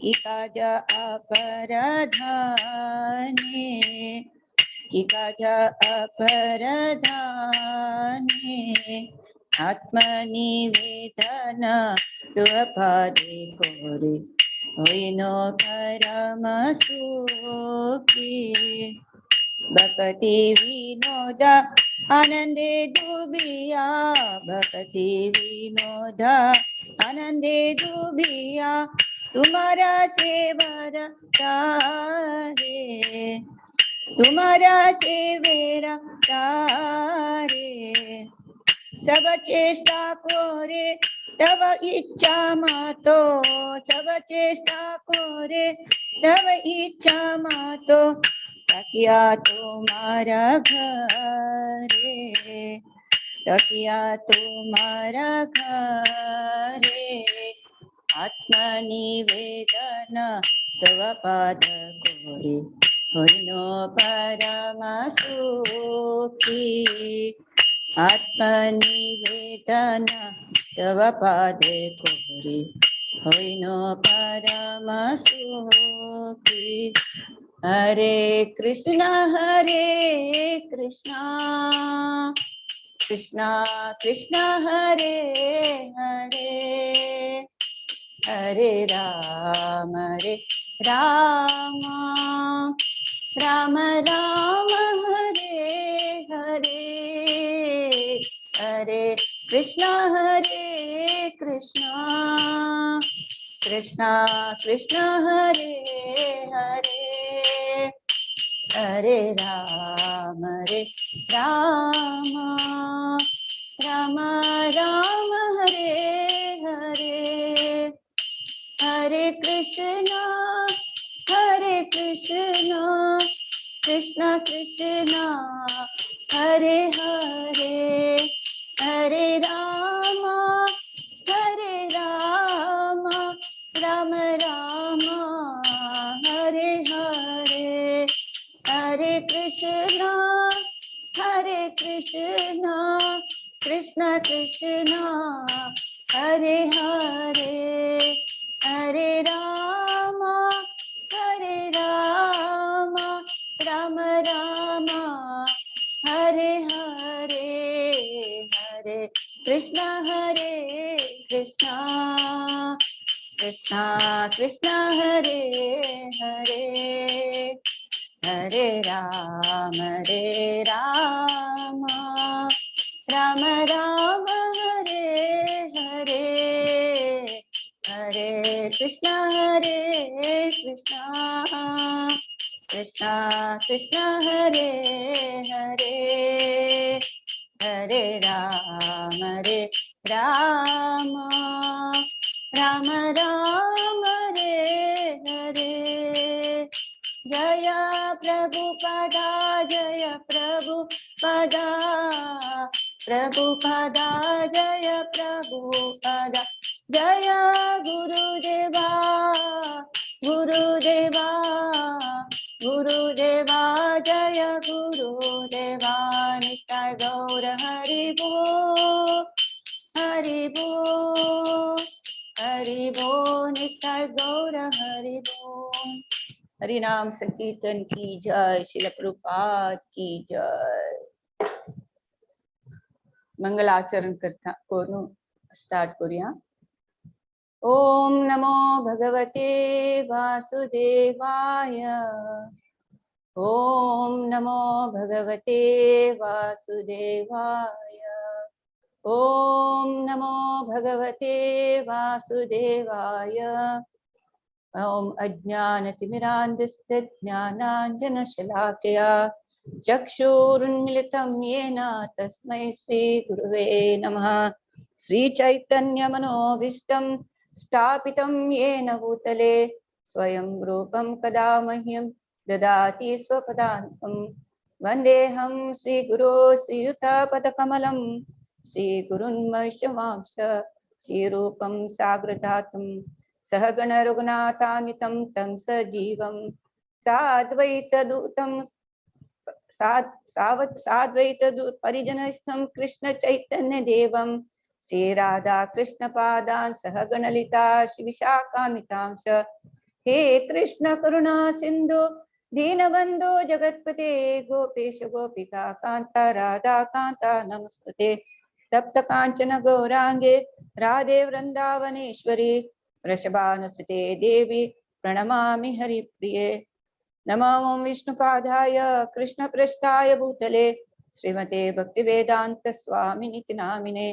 किकाज अपरधाने किकाज अपरधाने आत्मनिवेदन तुअपादे कोरे होइनो परम सुखी भक्ति विनोद आनंदे डूबिया भक्ति विनोद आनंदे डूबिया तुम्हारा सेवर तारे तुम्हारा सेवेरा तारे सब चेष्टा कोरे तब इच्छा मातो सब चेष्टा कोरे तब इच्छा मातो तकिया तुम्हारा घरे तकिया तुम्हारा घरे आत्मनिवेदन तव पाद कोरे होइनो परम सुखी आत्मनिवेदन तव पाद कोरे होइनो परम सुखी हरे कृष्णा कृष्णा कृष्णा हरे हरे हरे राम राम राम हरे हरे हरे कृष्णा कृष्णा कृष्णा हरे हरे हरे राम राम राम हरे हरे हरे कृष्णा कृष्णा कृष्णा हरे हरे हरे राम राम राम हरे हरे हरे कृष्णा कृष्णा कृष्णा हरे हरे हरे राम राम राम हरे हरे हरे कृष्णा कृष्णा कृष्णा हरे हरे हरे राम राम राम हरे हरे हरे कृष्णा कृष्णा कृष्णा हरे हरे हरे राम राम राम हरे हरे जय प्रभुपदा जय प्रभुपदा प्रभुपदा जय प्रभुपदा जय गुरुदेवा गुरुदेवा गुरुदेवा जय गुरुदेवा नित्य गौर हरि बोल नित्य गौर हरि बोल। हरि नाम संकीर्तन की जय। श्रील प्रभुपाद की जय। मंगलाचरण करता करून स्टार्ट करूया। ओम नमो भगवते वासुदेवाय ओम नमो भगवते वासुदेवाय ओम नमो भगवते वासुदेवाय ओम अज्ञानतिमिरान्धस्य ज्ञानाञ्जनशलाकया चक्षुरुन्मिलितं येन तस्मै श्रीगुरुवे नमः। श्रीचैतन्यमनोभीष्टं स्थापितं येन भूतले स्वयं रूपं कदा मह्यं ददाति स्वपदान्तं। वन्देऽहं श्रीगुरो श्रीयुतपदकमलं श्रीगुरुन्मैष्यमांश श्रीरूपं साग्रजातं सहगण रघुनाथान्वितं तं सजीवं साद्वैतदूतं साद्वैतदूत परिजनस्थं कृष्ण चैतन्य देवं श्री राधा कृष्ण पादान् सहगण ललिता श्री विशाखान्वितांश हे कृष्ण करुणा सिंधु दीनबंधो जगत्पते गोपेश गोपिका कांता राधा कांता नमस्तुते तप्त कांचन गौरांगे राधे वृंदावनेश्वरी वृषभानुसुते देवी प्रणमामि हरिप्रिये नमो विष्णुपादाय कृष्णपृष्ठाय भूतले श्रीमते भक्तिवेदांत स्वामिनिति नामिने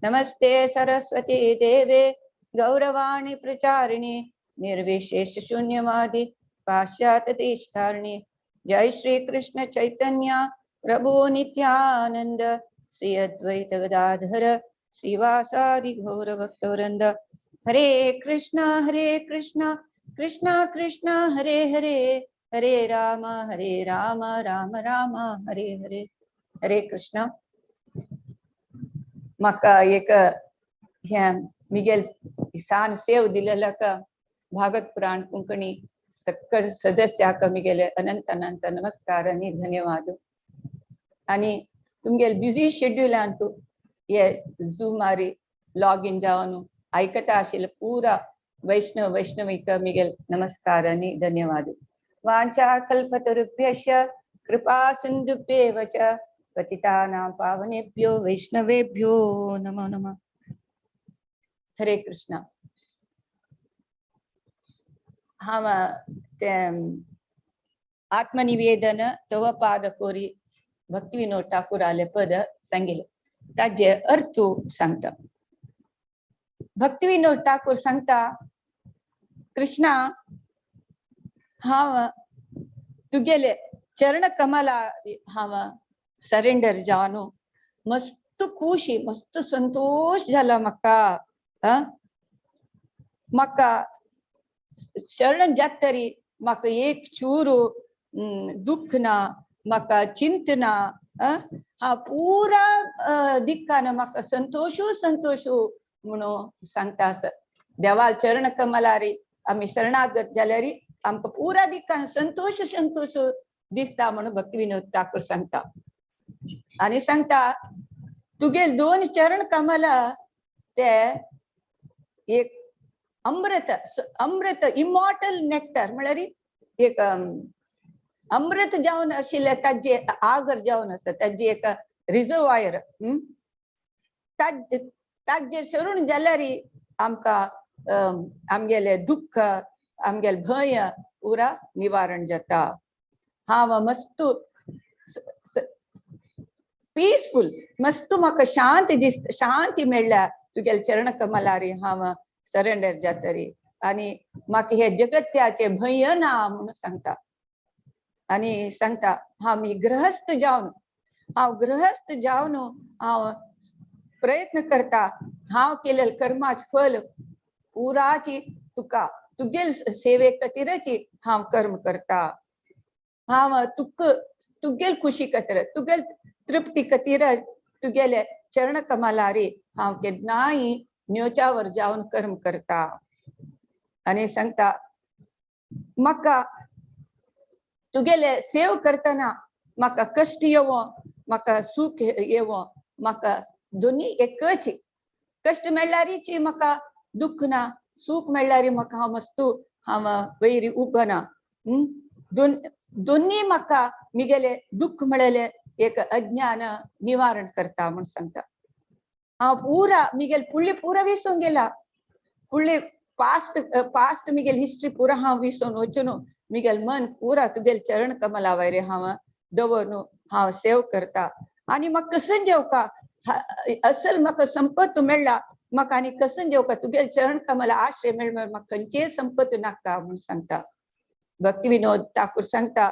नमस्ते सरस्वती देवे गौरवाणी प्रचारिणे निर्विशेष शून्यवादी पाश्चात्य देशधारिणे जय श्री कृष्ण चैतन्य प्रभु नित्यानंद श्री अद्वैत गदाधर श्रीवासादि घोर भक्तवृंद हरे कृष्ण कृष्ण कृष्ण हरे हरे हरे राम राम राम हरे हरे हरे कृष्ण म्हाका एक हे मिगेल इसान सेव दिलेला का भागवत पुराण कोंकणी सक्कड सदस्याक मिगेले अनंत अनंत नमस्कार आणि धन्यवाद आणि तुमगेल बिझी शेड्यूलान तू हे झूम मारी लॉग इन जावन ऐकता आशिल्ले पुरा वैष्णविक मिगेल नमस्कार आणि धन्यवाद वांछा कल्पतरुभ्यश्च कृपा सिन्धुभ्येव च पतितानां पावनेभ्यो वैष्णवेभ्यो नमो नमः हरे कृष्ण हांव ते आत्मनिवेदन तव पाद कोरी भक्तिविनोद ठाकूर आले पद सांगिले ताजे अर्थ सांगता भक्तिविनोद ठाकूर सांगता कृष्णा हांव तुगेले चरण कमला हांव सरेंडर जावन मस्त खुशी मस्त संतोष जाला म्हाका म्हाका शरण जात तरी म्हाका एक चूरू दुःख ना म्हाका चिंत ना हा पुरा दिक्कान म्हाका संतोष म्हणून सांगता देवाल चरण कमलारी आम्ही शरणागत जाल्यारी आमकां पुरा दिक्कान संतोष दिसता म्हणून भक्तिविनोद ठाकूर सांगता आणि सांगता तुगेल दोन चरण कमला ते एक अमृत इमॉर्टल नेक्टर म्हळ्यार एक अमृत जावन आशिल्ले ताजे आगर जावन आसा ताजी एक रिजर्वायर ताजेर सरून जाल्यार आमकां आमगेले दुःख आमगेले भय पुरा निवारण जाता हांव मस्त पीसफुल मस्त म्हाका शांती मेळ्ळ्या तुगेले चरण कमलारी हांव सरेंडर जातरी आणि म्हाका हे जगत्याचे भय ना म्हणून सांगता आणि सांगता हांव गृहस्थ जावन हांव प्रयत्न करता हांव केलेले कर्माचे फल पुराची तुगेल सेवे खातीरची हांव कर्म करता हांव तुगेल खुशी खातीर तुगेल तृप्ती खातीर तुगेले चरण कमलारी हांव केन्नाय न्योच्यावर जावन कर्म करता आणि सांगता म्हाका तुगेले सेव करतना म्हाका कष्ट येवो म्हाका सुख येवो म्हाका दोन्ही एकच कष्ट मेळ्ळ्यारीची म्हाका दुःख ना सुख मेळ्ळ्यारी म्हाका हांव वैरी उबना दोन्ही म्हाका मिगेले दुःख मेळ्ळेले एक अज्ञान निवारण करता म्हणून सांगता हांव पुरा मिगेल फुडली पुरा विसरून गेला फुडली पास्ट मिगेल हिस्ट्री पुरा हांव विसरून वचून मिगेल मन पुरा तुगेल चरण कमला वयरे हांव दवरून हांव सेव करता आणि म्हाका कसन जेवका असल म्हाका संपत मेळ्ळा म्हाका आनी कसन जेवका तुगेल चरण कमला आश्रय मेळ्ळ्यार म्हाका खंयचेय संपत नाका म्हणून सांगता भक्तिविनोद ठाकूर सांगता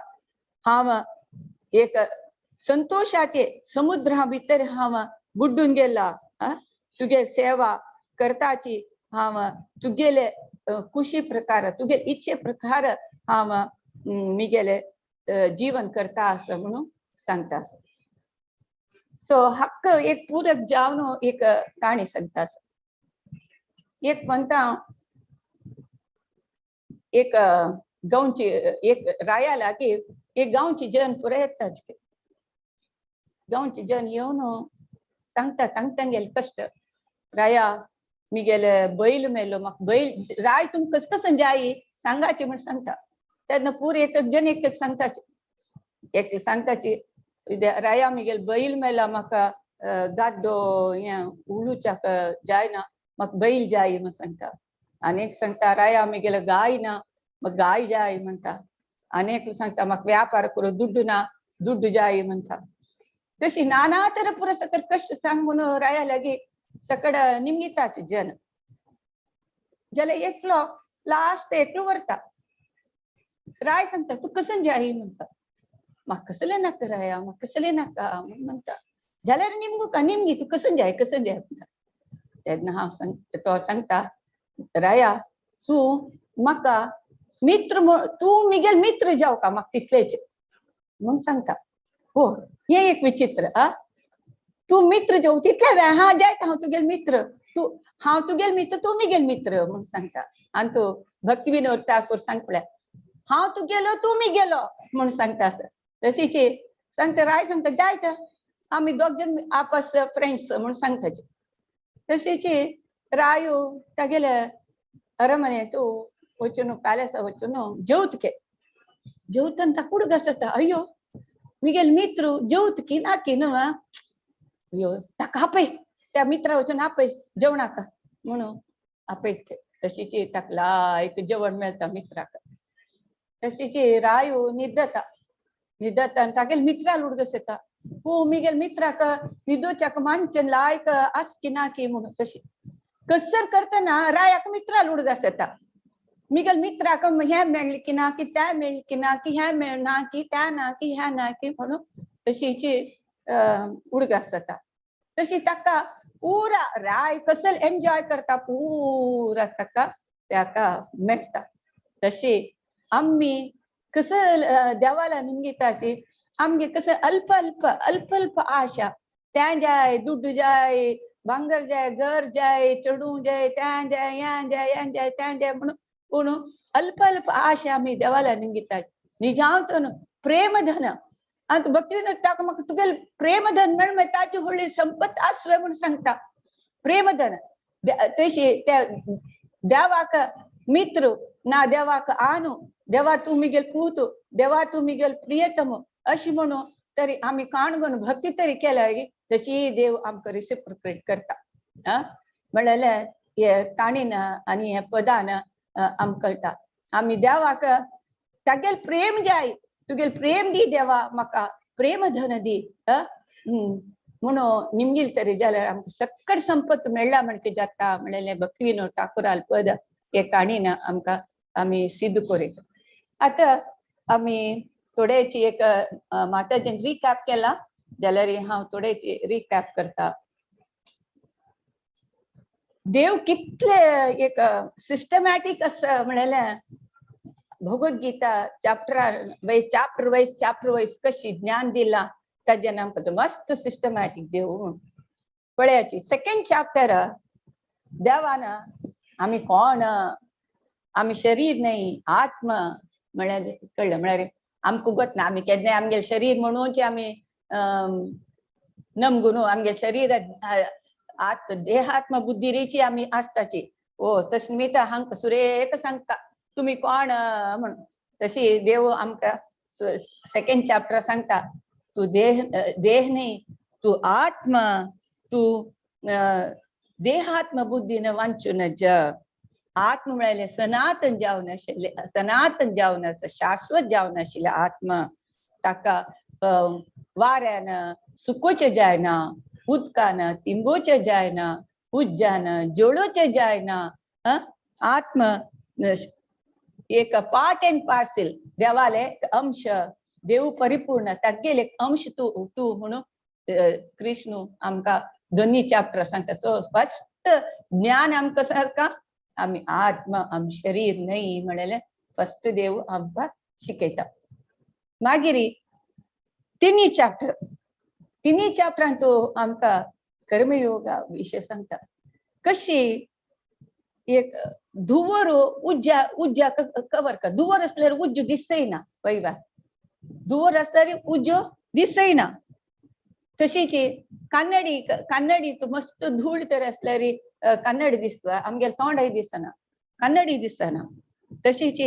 हांव एक संतोषाचे समुद्रा भितर हांव बुड्डून गेला तुगे सेवा करताची हांव तुगेले खुशी प्रकार तुगे इच्छे प्रकार हांव मिगेले जीवन करता आसा म्हणून सांगता सो हक्क एक पूरक जावन एक काणी सांगता एक म्हणता एक गांवची एक राया लागीं एक गांवची जन पुरा येता गांवची जन येवन सांगता तांगेले कष्ट राया मिगेले बैल मेलो म्हाका बैल राय तुमकां कस कसन जायी सांगायचे म्हण सांगता त्यातनं पूर एक एक जण एक एक सांगताचे एक सांगताचे राया मिगेल बैल मेला म्हाका गाद्दो हे उलूच्याक जायना म्हाका बैल जाय म्हण सांगता अनेक सांगता राया मिगेल गाय ना म्हाका गाय जाय म्हणता अनेक सांगता म्हाका व्यापार करून दुड्डू ना दुड्डू जाय म्हणता तशी नाना तर पुरा सकट कष्ट सांग म्हणून राया लागे सकड निमगिताचे जन जाल्यार एकलो लास्ट एकलो व्हरता राय सांगता तू कसं जाय म्हणता म्हाका कसले नाका राया म्हाका कसले नाका म्हणता जाल्यार निमगू का निमगी तू कसं जाय म्हणता तेन्ना हांव तो सांगता राया तू म्हाका मित्र तू मिगेल मित्र जाव का म्हाका तितलेच म्हणून सांगता हो हे एक विचित्र तू मित्र जाऊ तितले वेळ हा जायता हांव तुगेल मित्र हांव तुगेल मित्र तू मिगेल मित्र म्हणून सांगता आनी तो भक्तिविनोद ठाकूर सांगपल्या हांव तुगेलो तू मिगेलो म्हणून सांगता तशीच सांगता राय सांगता जायता आमी दोग जण आपस फ्रेंड्स म्हणून सांगताचे तशीच रायो तागेले अरमने तू वचून पॅलेस वचून जेवतके जेवतना ता कुडक आसता अय्यो मिगेल मित्र जेवतकी नाकी न्हू अय्यो ताका आपय त्या मित्रा वचून आपय जेवणाका म्हणून आपयतके तशीच ताका लायक जेवण मेळटा मित्राक तशीच रायो न्हिदता आनी तागेल मित्रा लुडगस येता हो मिगेल मित्राक न्हिदोच्याक मानचन लायक आसकी नाकी म्हणून तशी कसर करतना रायाक मित्रा लुडगस येता मिगेल मित्राक हे मेळ्ळी की ना की त्या मेळ्ळी की ना की हे मेळना की त्या ना की ह्या ना की म्हणून तशीची उडगास जाता तशी ताका पुरा राय कसल एन्जॉय करता पुरा ताका मेळटा तशी आम्ही कसं देवाला निमगिताची आमगे कसं अल्प अल्प अल्प अल्प आशा त्या जाय दुड्डू जाय भांगर जाय घर जाय चढू जाय त्या जाय या जाय या जाय त्या जाय म्हणून अल्प अल्प आशा आम्ही देवाला निमगिताची निजावतून प्रेमधन आणि भक्तिविनोद ठाकूर म्हाका तुगेल प्रेमधन मेळ ताची व्हडली संपत आसवे म्हणून सांगता प्रेमधन तशी त्या देवाक मित्र ना देवाक आनू देवा तू मिगेल पूत देवा तू मिगेल प्रियतम अशी म्हणून तरी आम्ही काणगून भक्ती तरी केल्या तशी देव आमकां रिसिप्रोकेट करता म्हणल्यार हे काणीन आनी हे पदान आमकां कळटा आमी देवाक तागेल प्रेम जाय तुगेल प्रेम दी देवा म्हाका प्रेम धन दी म्हणून निमगील तरी जाल्यार आमकां सक्कट संपत मेळ्ळा म्हणके जाता म्हणलें भक्तिविनोद ठाकुराल पद हे काणीन आमकां आमी सिद्ध करीत आतां आमी थोडेची एक माताजीन रिकॅप केला जाल्यार हांव थोडेची रिकॅप करता देव कितले एक सिस्टमॅटिक असं म्हणलें भगवद्गीता चॅप्टर वायज कशी ज्ञान दिला ताजें आमकां मस्त सिस्टमॅटिक देव पळयाची सेकंड चॅप्टर देवान आमी कोण आमी शरीर न्हय आत्मा म्हळ्यार कळ्ळें म्हळ्यार आमकां गोत ना आमी केन्ना आमगेलें शरीर म्हणून आमी नमगून आमगे शरीर देहात्म बुद्धीची आमी आसताची ओ तशें मी हांकां सुरेख सांगता तुमी कोण म्हणून तशी देव आमकां सेकंड चॅप्टर सांगता तू देह न्हय तू आत्मा तू देहात्म बुद्धीन वांचून जग आत्म म्हळ्यार सनातन जावन आशिल्लें सनातन जावन आसा शाश्वत जावन आशिल्लें आत्मा ताका वाऱ्यान सुकोवचें जायना उदकान तिंबोवचें जायना उज्जान जोडोवचें जायना आत्म एक पार्ट एंड पार्सल देवाले अंश देव परिपूर्ण तागेले एक अंश तू म्हणून कृष्ण आमकां दोन्ही चॅप्टर सांगता सो फर्स्ट ज्ञान आमकां सारका आमी आत्मा आम शरीर न्हय म्हणलें फर्स्ट देव आमकां शिकयता मागीर तिनी चॅप्टरान तो आमकां कर्मयोगा विशय सांगता कशी एक धुवर उज्जा कवर कर धुवर असल्यार उज्जो दिसयना पळयवा धुवर असल्यार उज्जो दिसयना तशीच कन्नडी तो मस्त धूळ तर असल्यार कन्नड दिसता आमगेले तोंडय दिसना कन्नडी दिसना तशीच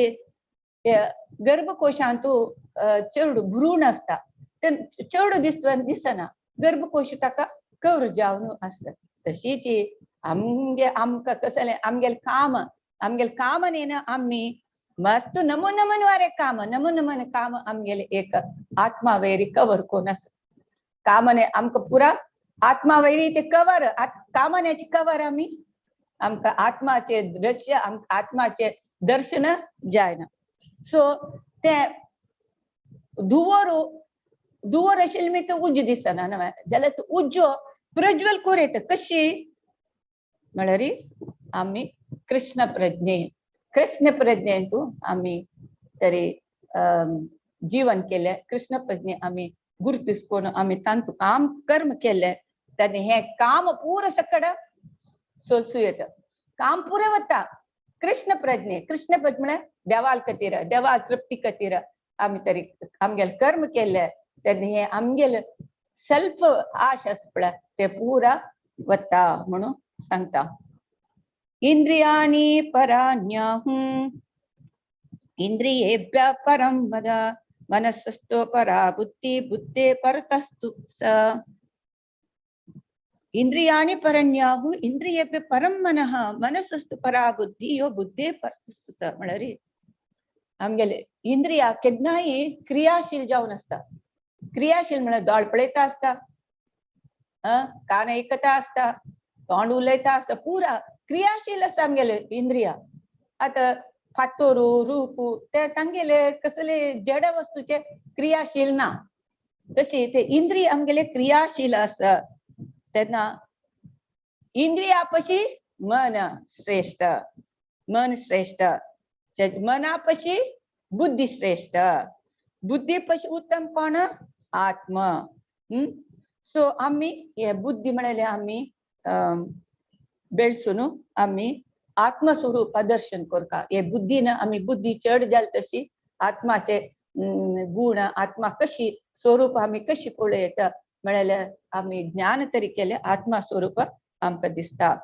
गर्भकोशांतू चड भ्रूण असता ते चड दिसना गर्भकोश ताका कवर जावन असता तशीच आमकां कसले आमगेल काम न्ही आम्ही मस्त नमून वारे काम आमगेले एक आत्मा वैरी कवर कोण आसा कामने आमकां पुरा आत्मा वैरी ते कवर कामन्याचे कवर आमकां आत्माचे दृश्य आत्माचे दर्शन जायना सो ते धुवर आशिल्ले मी उज्ज दिसना जाल्यार तूं उज्जो प्रज्वल कोरेत कशी म्हळ्यार आमी कृष्ण प्रज्ञेंतू आमी तरी जीवन केले कृष्ण प्रज्ञे आमी गुर्तिस्कोन आमी तांतू काम कर्म केले तेन्ना हे काम पूर सकड सोलसू येता काम पुरे वता कृष्ण प्रज्ञे म्हळ्यार देवाल खातीर देवाल तृप्ती खातीर आमी तरी आमगेले कर्म केले तेन्ना हे आमगेले सेल्फ आश आसा पळय ते पुरा वता म्हणून सांगता इंद्रियाणि पराण्याहुः इंद्रियेभ्यः परं वद मनसस्तु परा बुद्धे परतस्तु स इंद्रियाणि परण्याहुः इंद्रियेभ्यः परं मनः मनसस्तु परा बुद्धे परतस्तु स म्हळ्यार आमगेले इंद्रिया केन्नाय क्रियाशील जावन आसता क्रियाशील म्हळ्यार दोळ पळयता आसता कान आयकता आसता तोंड उलयता आसता पुरा क्रियाशील आसा आमगेले इंद्रिया आतां फातोरू रूप ते तांगेले कसले जड वस्तूचे क्रियाशील ना तशी ते इंद्रिय आमगेले क्रियाशील आसा तेन्ना इंद्रिया पशी मन श्रेष्ठ मना पशी बुद्धी श्रेष्ठ बुद्धी पशी उत्तम कोण आत्मा सो आम्ही हे बुद्धी म्हळ्यार आम्ही बेळसून आम्ही आत्मस्वरूप दर्शन करता हे बुद्धीन आम्ही बुद्धी चड जाल तशी आत्माचे गुण आत्मा कशी स्वरूप आम्ही कशी पळयता म्हळ्यार आम्ही ज्ञान तरी केले आत्मा स्वरूप आमकां दिसता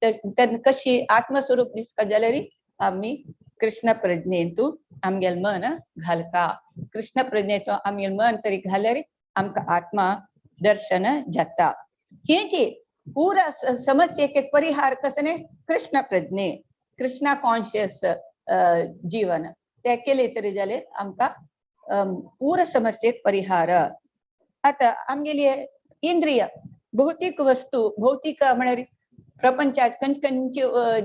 तेन्ना कशी आत्मस्वरूप दिसता जाल्यार आम्ही कृष्ण प्रज्ञेंतू आमगेल मन घालता कृष्ण प्रज्ञेंतू आमगेल मन तरी घाल्यार आमकां आत्मा दर्शन जाता हे जे पूरा समस्येक परिहार कसने कृष्ण प्रज्ञे कृष्णा कॉन्शियस जीवन ते केले तरी जाल्यार आमकां पूरा समस्येक परिहार आता आमगेली इंद्रिय भौतिक वस्तू भौतिक म्हळ्यार प्रपंचात खंयची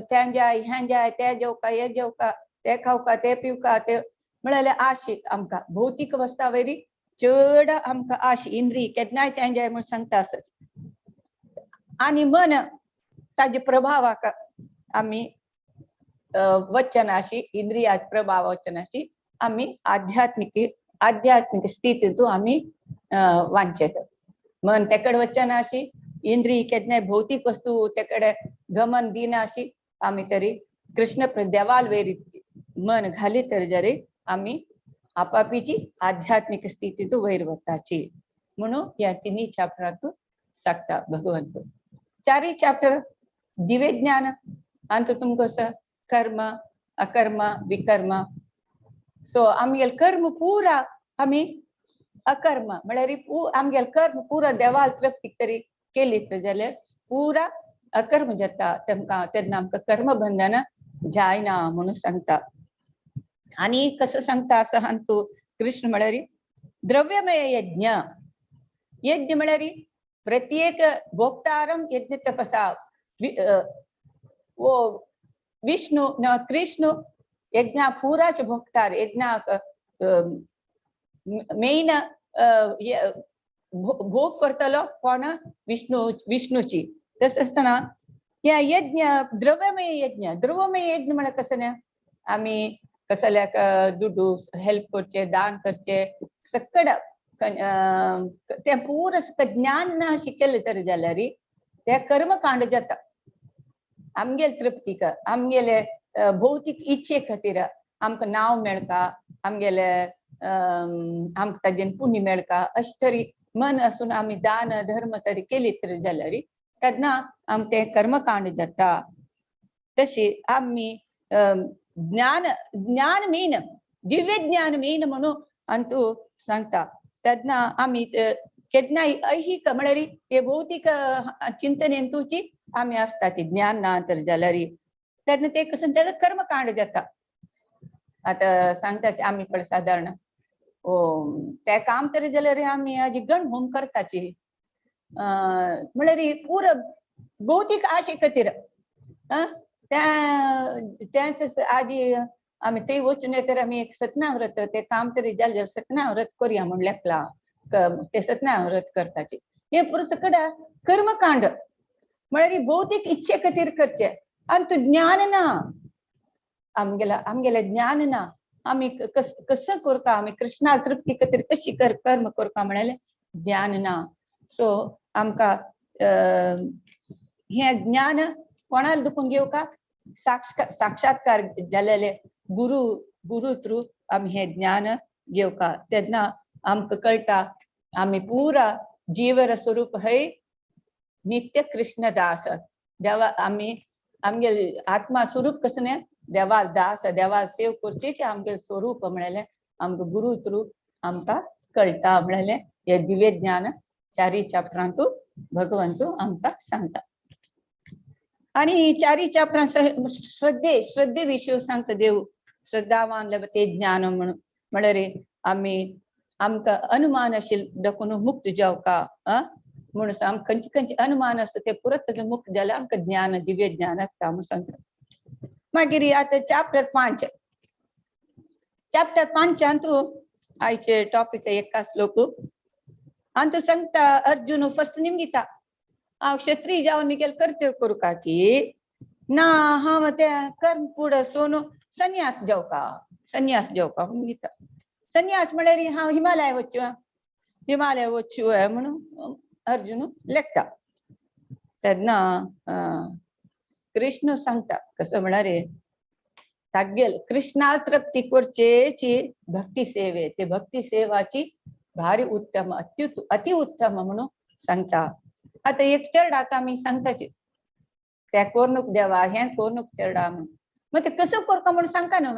त्या जाय ह्या जाय ते जेवका हे जेवका ते खावका ते पिवका ते म्हळ्यार आशी आमकां भौतिक वस्ता वयरी चड आमकां आशी इंद्रिय केन्नाय ते जाय म्हूण सांगता आसत आणि मन ताजे प्रभावाक आमी वचनाशी इंद्रियात प्रभाव वचनाशी आमी आध्यात्मिक स्थितीतू आमी वांचेत मन तेकडे वचनाशी इंद्रिय केन्नाय भौतिक वस्तू तेकडे गमन दिनाशी आमी तरी कृष्ण देवाल वेरी मन घाली तर जरी आमी आपापीची आध्यात्मिक स्थितीतू वयर वताची म्हणून या तिन्ही चॅप्टरातून सांगता भगवंत चारी चॅप्टर दिव्य ज्ञान अंत तुमको कर्म अकर्म विकर्म सो आमगेल कर्म पूरा आमी अकर्म म्हळ्यार आमगेल कर्म पूरा देवाल तृप्ती तरी केली जाल्यार पूरा अकर्म जाता तेन्ना आमकां कर्म बंधन जायना म्हणून सांगता आणि कसं सांगता असं हांतू कृष्ण म्हळ्यार द्रव्यमय यज्ञ म्हळ्यार प्रत्येक भोक्तारम यज्ञ तपसा विष्णु न कृष्ण यज्ञ पूराच भोक्तार यज्ञाक मेन भोग करतलो कोण विष्णूची तस आसतना या यज्ञ द्रव्यमय यज्ञ म्हळ्यार कसं आमी कसल्याक दुड्डू हेल्प करचे दान करचे सकड ते पूर ज्ञान ना शिकले तरी जाल्यार ते कर्मकांड जाता आमगेल तृप्तीक आमगेले भौतिक इच्छे खातीर आमकां नांव मेळटा आमगेले आमकां ताजेन पुण्य मेळटा अशें तरी मन आसून आमी दान धर्म तरी केली तरी जाल्यार तेन्ना आमचें कर्मकांड जाता तशी आमी ज्ञान ज्ञान मेन दिव्य ज्ञान मेन म्हणून अंतू सांगता तेन्ना आमी केन्नाय ऐहिक म्हळ्यार हे भौतीक चिंतनेंतूची आमी आसता ती ज्ञान ना तर जाल्यार तेन्ना ते कसं तेजो कर्मकांड जाता आता सांगता आमी पण साधारण ते काम तरी जाल्यार आमी हाजी गण होम करताची म्हळ्यार पुरो भौतीक आशे खातीर त्यांच आजी आमी थंय वचून तर आमी एक सत्यनाव्रत ते काम तरी जाल्यार सत्यनाव्रत करया म्हण लेखला ते सत्यनाव्रत करताचे हे पुरो सकड कर्मकांड म्हळ्यार भौतीक इच्छे खातीर करचे आनी तू ज्ञान ना आमगेले ज्ञान ना आमी कसं करता आमी कृष्णा तृप्ती खातीर कशी कर्म करता म्हळ्यार ज्ञान ना सो आमकां हे ज्ञान कोणाला दुखून घेवका साक्षात्कार जाल्लेले गुरु थ्रू आमी हे ज्ञान घेवका तेन्ना आमकां कळटा आमी पुरा जीवर स्वरूप हय नित्य कृष्णदास देवा आमी आमगे आत्मा स्वरूप कसं न्ही देवा दास देवा सेव करचेचे आमगे स्वरूप म्हळ्यार आमकां गुरु थ्रू आमकां कळटा म्हळ्यार हे दिव्य ज्ञान 4 चॅप्टरांतू भगवंतू आमकां सांगता आणि 4 चॅप्टरां श्रद्धे विशय सांगता देव श्रद्धावान लभते ज्ञान म्हणून म्हळ्यार आमी आमकां अनुमान आशिल्ले देखून मुक्त जावका म्हणून खंयचे अनुमान आसता ते पुरो मुक्त जाल्यार आमकां ज्ञान दिव्य ज्ञान आसता म्हणून सांगता मागीर आता चॅप्टर 5 आयचे टॉपिक एक श्लोक अंतू सांगता अर्जुन फर्स्ट निमगिता हांव क्षत्रिय जावन मिगेल कर्तव्य करू का की ना हांव ते कर्म पुढे सोनू संन्यास जावका म्हणटा संन्यास म्हळ्यार हांव हिमालय वचचू म्हणून अर्जुन लेखता तेन्ना कृष्ण सांगता कसं म्हळ्यार तागेल कृष्णा तृप्ती करचेची भक्ती सेवे ते भक्ती सेवाची भारी उत्तम अति उत्तम म्हणून सांगता आता एक चरडा आता आमी सांगताचे त्या कोरनूक देवा हे कोरनूक चरडा म्हणून मग ते कसं करता म्हणून सांगता न्हू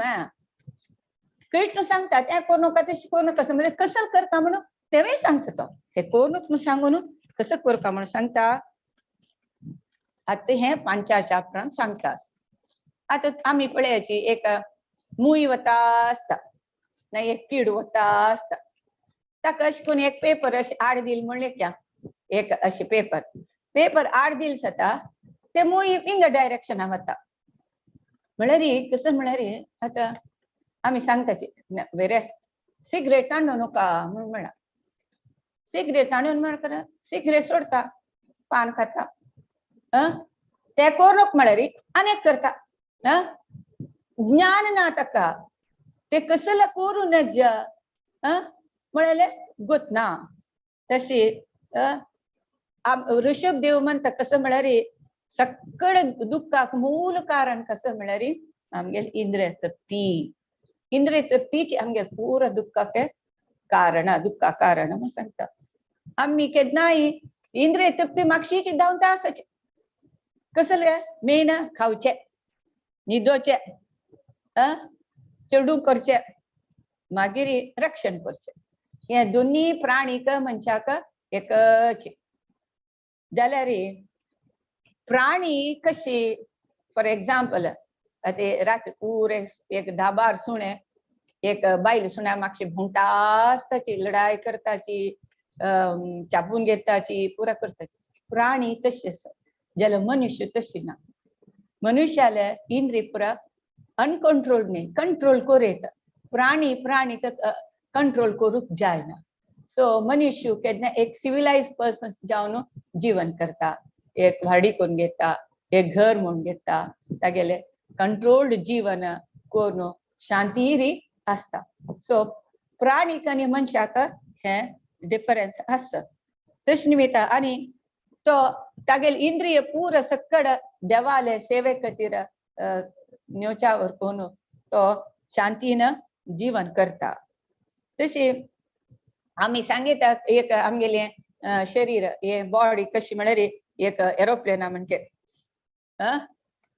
कृष्ण सांगता त्या कोरनूक तशी कोरनूक कसं म्हणजे कसं करता म्हणून तेव्हाय सांगता तो ते कोरनूक म्हणून सांगून कसं करता म्हणून सांगता आता हे 5 चॅप्टरान सांगता आता आमी पळयाची एक मुई वता आसता ना एक कीड वता आसता ताका अशें करून एक पेपर अशें आड दिल म्हणलें क्या एक अशें पेपर आड दिल जाता ते मुई इंग डायरेक्शना वता म्हळ्यार कसं म्हळ्यार आता आमी सांगताचे वेरे सिगरेट हाडूं नका म्हणून म्हणा सिगरेट हाडून म्हण सिगरेट सोडता पान खाता ते कोरनूक म्हळ्यार अनेक करता ज्ञान ना ताका ते कसले करून म्हळ्यार गोत ना तशी ऋषभ देव म्हणता कसं म्हळ्यार सकड दुःखाक मूल कारण कसं म्हळ्यार आमगेल इंद्रिय तृप्तीची आमगे पुरो दुःखाक दुःखा कारण म्हणून सांगता आमी केन्नाय इंद्रिय तृप्ती मागशीची धांवता आसाचे कसले मेन खावचे न्हिदोवचे चेडू करचे मागीर रक्षण करचे हे दोन्ही प्राणीक मनशाक एकच जाल्यार प्राणी कशी फॉर एग्जाम्पल ते रात्री पुरे एक धाबार सुणे एक बायल सुण्या मागशी भोंवता आसताची लढाई करताची चापून घेताची पुरा करताची प्राणी तशी जाल्यार मनुष्य तशी ना मनुष्याले इंद्रिय पुरा अनकंट्रोल न्ही कंट्रोल करूं प्राणी कंट्रोल करूंक जायना सो मनुष्य केन्ना एक सिविलाइज पर्सन जावन जीवन करता एक व्हाडी करून घेता एक घर म्हणून घेता तागेले कंट्रोल्ड जीवन करून शांतीरी आसता सो प्राणीक आनी मनशाक हे डिफरन्स आसता तशें निमित्ता आनी तो तागेल इंद्रिय पुरो सकड देवाले सेवे खातीर नेवच्या करून तो शांतीन जीवन करता तशी आमी सांगिता एक आमगेले शरीर हे बॉडी कशी म्हळ्यार एक एरोप्लेना म्हणजे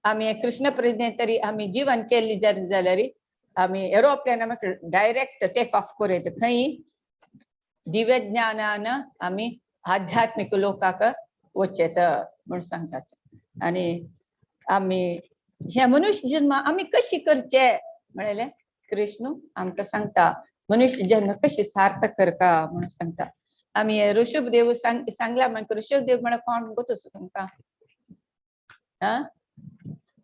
आम्ही कृष्ण प्रज्ञे तरी आम्ही जीवन केली जाल्यार आम्ही एरोप्लेन डायरेक्ट टेक ऑफ करूं खंय दिव्य ज्ञानान आम्ही आध्यात्मिक लोकांक वचेत म्हणून सांगतात आणि आम्ही हे मनुष्य जन्म आम्ही कशी करचे म्हणाले कृष्ण आमकां सांगता मनुष्य जन्म कशी सार्थक करता म्हणून सांगता आम्ही ऋषभदेव सांगला म्हणून ऋषभदेव म्हणा कोण गोतोस तुमकां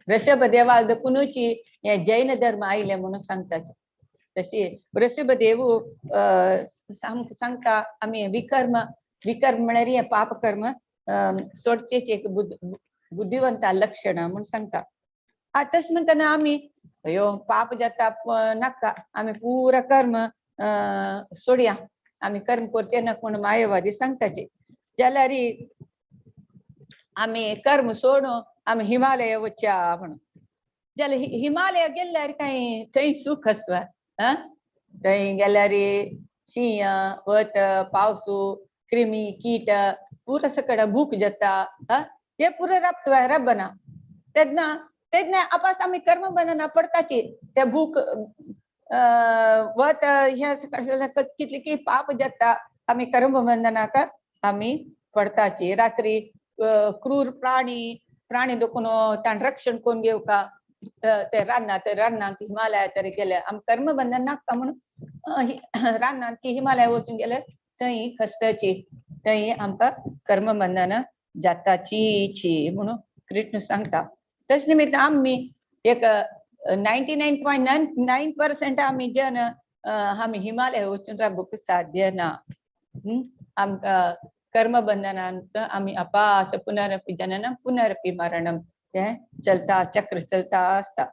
ऋषभदेवाल पुनूची हे जैन धर्म आयले म्हणून सांगतात तशी ऋषभदेव सांगता आम्ही विकर्म म्हळ्यार हे पाप कर्म सोडचे एक बुद्धिवंता लक्षण म्हणून सांगता तस म्हणताना आम्ही अयो पाप जाता नाका आम्ही पुरा कर्म सोडया आम्ही कर्म करचे नका म्हणून मायावादी सांगताचे जाल्यार आम्ही कर्म सोडून आम्ही हिमालय वच्या म्हणून जाल्यार हिमालय गेल्यार काही थंय सुख आसवा थंय गेल्यार शिंय वत पावसू क्रिमी कीट पुरा सकट भूक जाता हे पुरे रबना तेदना आपास आम्ही कर्म बंधना पडताची ते भूक वत हे सकट कितली की पाप जाता आम्ही कर्म बंधनाक आम्ही पडताची रात्री क्रूर प्राणी दुखून ताण रक्षण कोण घेवका ते रानात हिमालया तरी गेले आम कर्म बंधन नाका म्हणून रानात की हिमालया वचून गेले थंय कष्टाची थंय आमकां कर्म बंधन जाताची म्हणून कृष्ण सांगता तश निमित्त आम्ही एक 99.9% आम्ही जन आम्ही हिमालय वचून राबूक साध्य ना आमकां कर्म बंधनांत आम्ही अपास पुनरपि जननम पुनरपि मरणम ते चलता चक्र चलता असता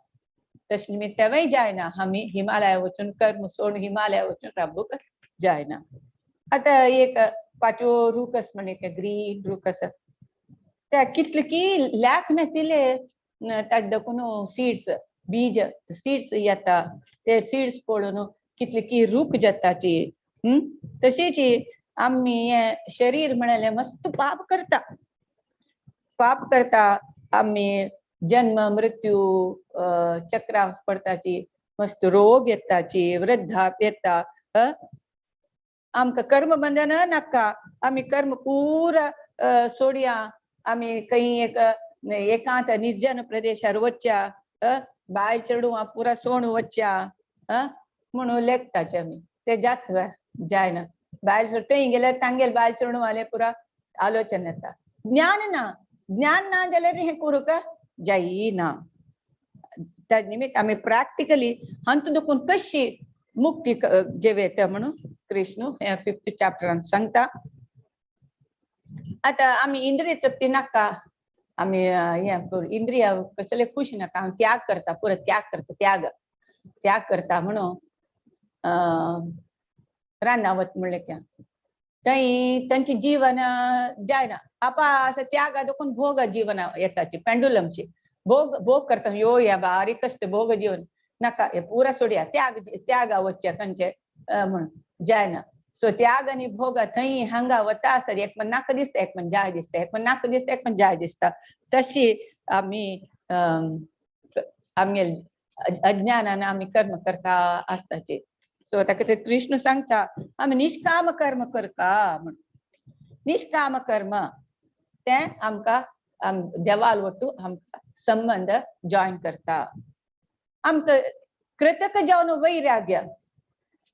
तश निमित्त तेवय जायना आम्ही हिमालया वचून कर्म सोडून हिमालया वचून राबूक जायना आता एक पाचवो रुकस म्हणे ग्रीन रुकस त्या कितले की लॅक नातिले ताक दखून सीड्स बीज सीड्स येता ते सीड्स पडून कितले की रूख जाताची तशीच आम्ही हे शरीर म्हणाले मस्त पाप करता आम्ही जन्म मृत्यू चक्रा पडताची मस्त रोग येताची वृद्धाप येता आमकां कर्म बंधन नाका आम्ही कर्म पुरा सोडया आम्ही काही एकांत निर्जन प्रदेशार वच्या बाय चढू पुरा सोण वच्या म्हणून लेखताचे आम्ही ते जात जायना बायल थंय गेल्यार तांगेल बायल चढू आले पुरा आलोचना येता ज्ञान ना जाल्यार हे करूं का जायना त्या निमित्त आम्ही प्रॅक्टिकली हंत दुखून कशी मुक्ती घेवेत म्हणून कृष्ण हे 5th चॅप्टरान सांगता आता आम्ही इंद्रिय तृप्ती नाका आम्ही इंद्रिय कसले खुश नाका त्याग करता पुरा त्याग करता म्हणून रानावत म्हणले क्या त्यांची जीवन जायना आपा असं त्याग दुखून भोग जीवन येताची पेंडुलमची भोग करता यो या बारीक कष्ट भोग जीवन नाका हे पुरा सोडया त्याग वच्चे खंयचे म्हणून जायना सो त्याग आणि भोग थंय हांगा वता आसता एक पण नाका दिसता एक पण जाय दिसता एक पण नाका दिसता एक पण जाय दिसता तशी आम्ही आमगे अज्ञानान आम्ही कर्म करता आसताची सो ताका ते कृष्ण सांगता आम्ही निष्काम कर्म करता म्हणून निष्काम कर्म ते आमकां देवाल वटू आमकां संबंध जॉइन करता आमकां कृतक जावन वैराग्य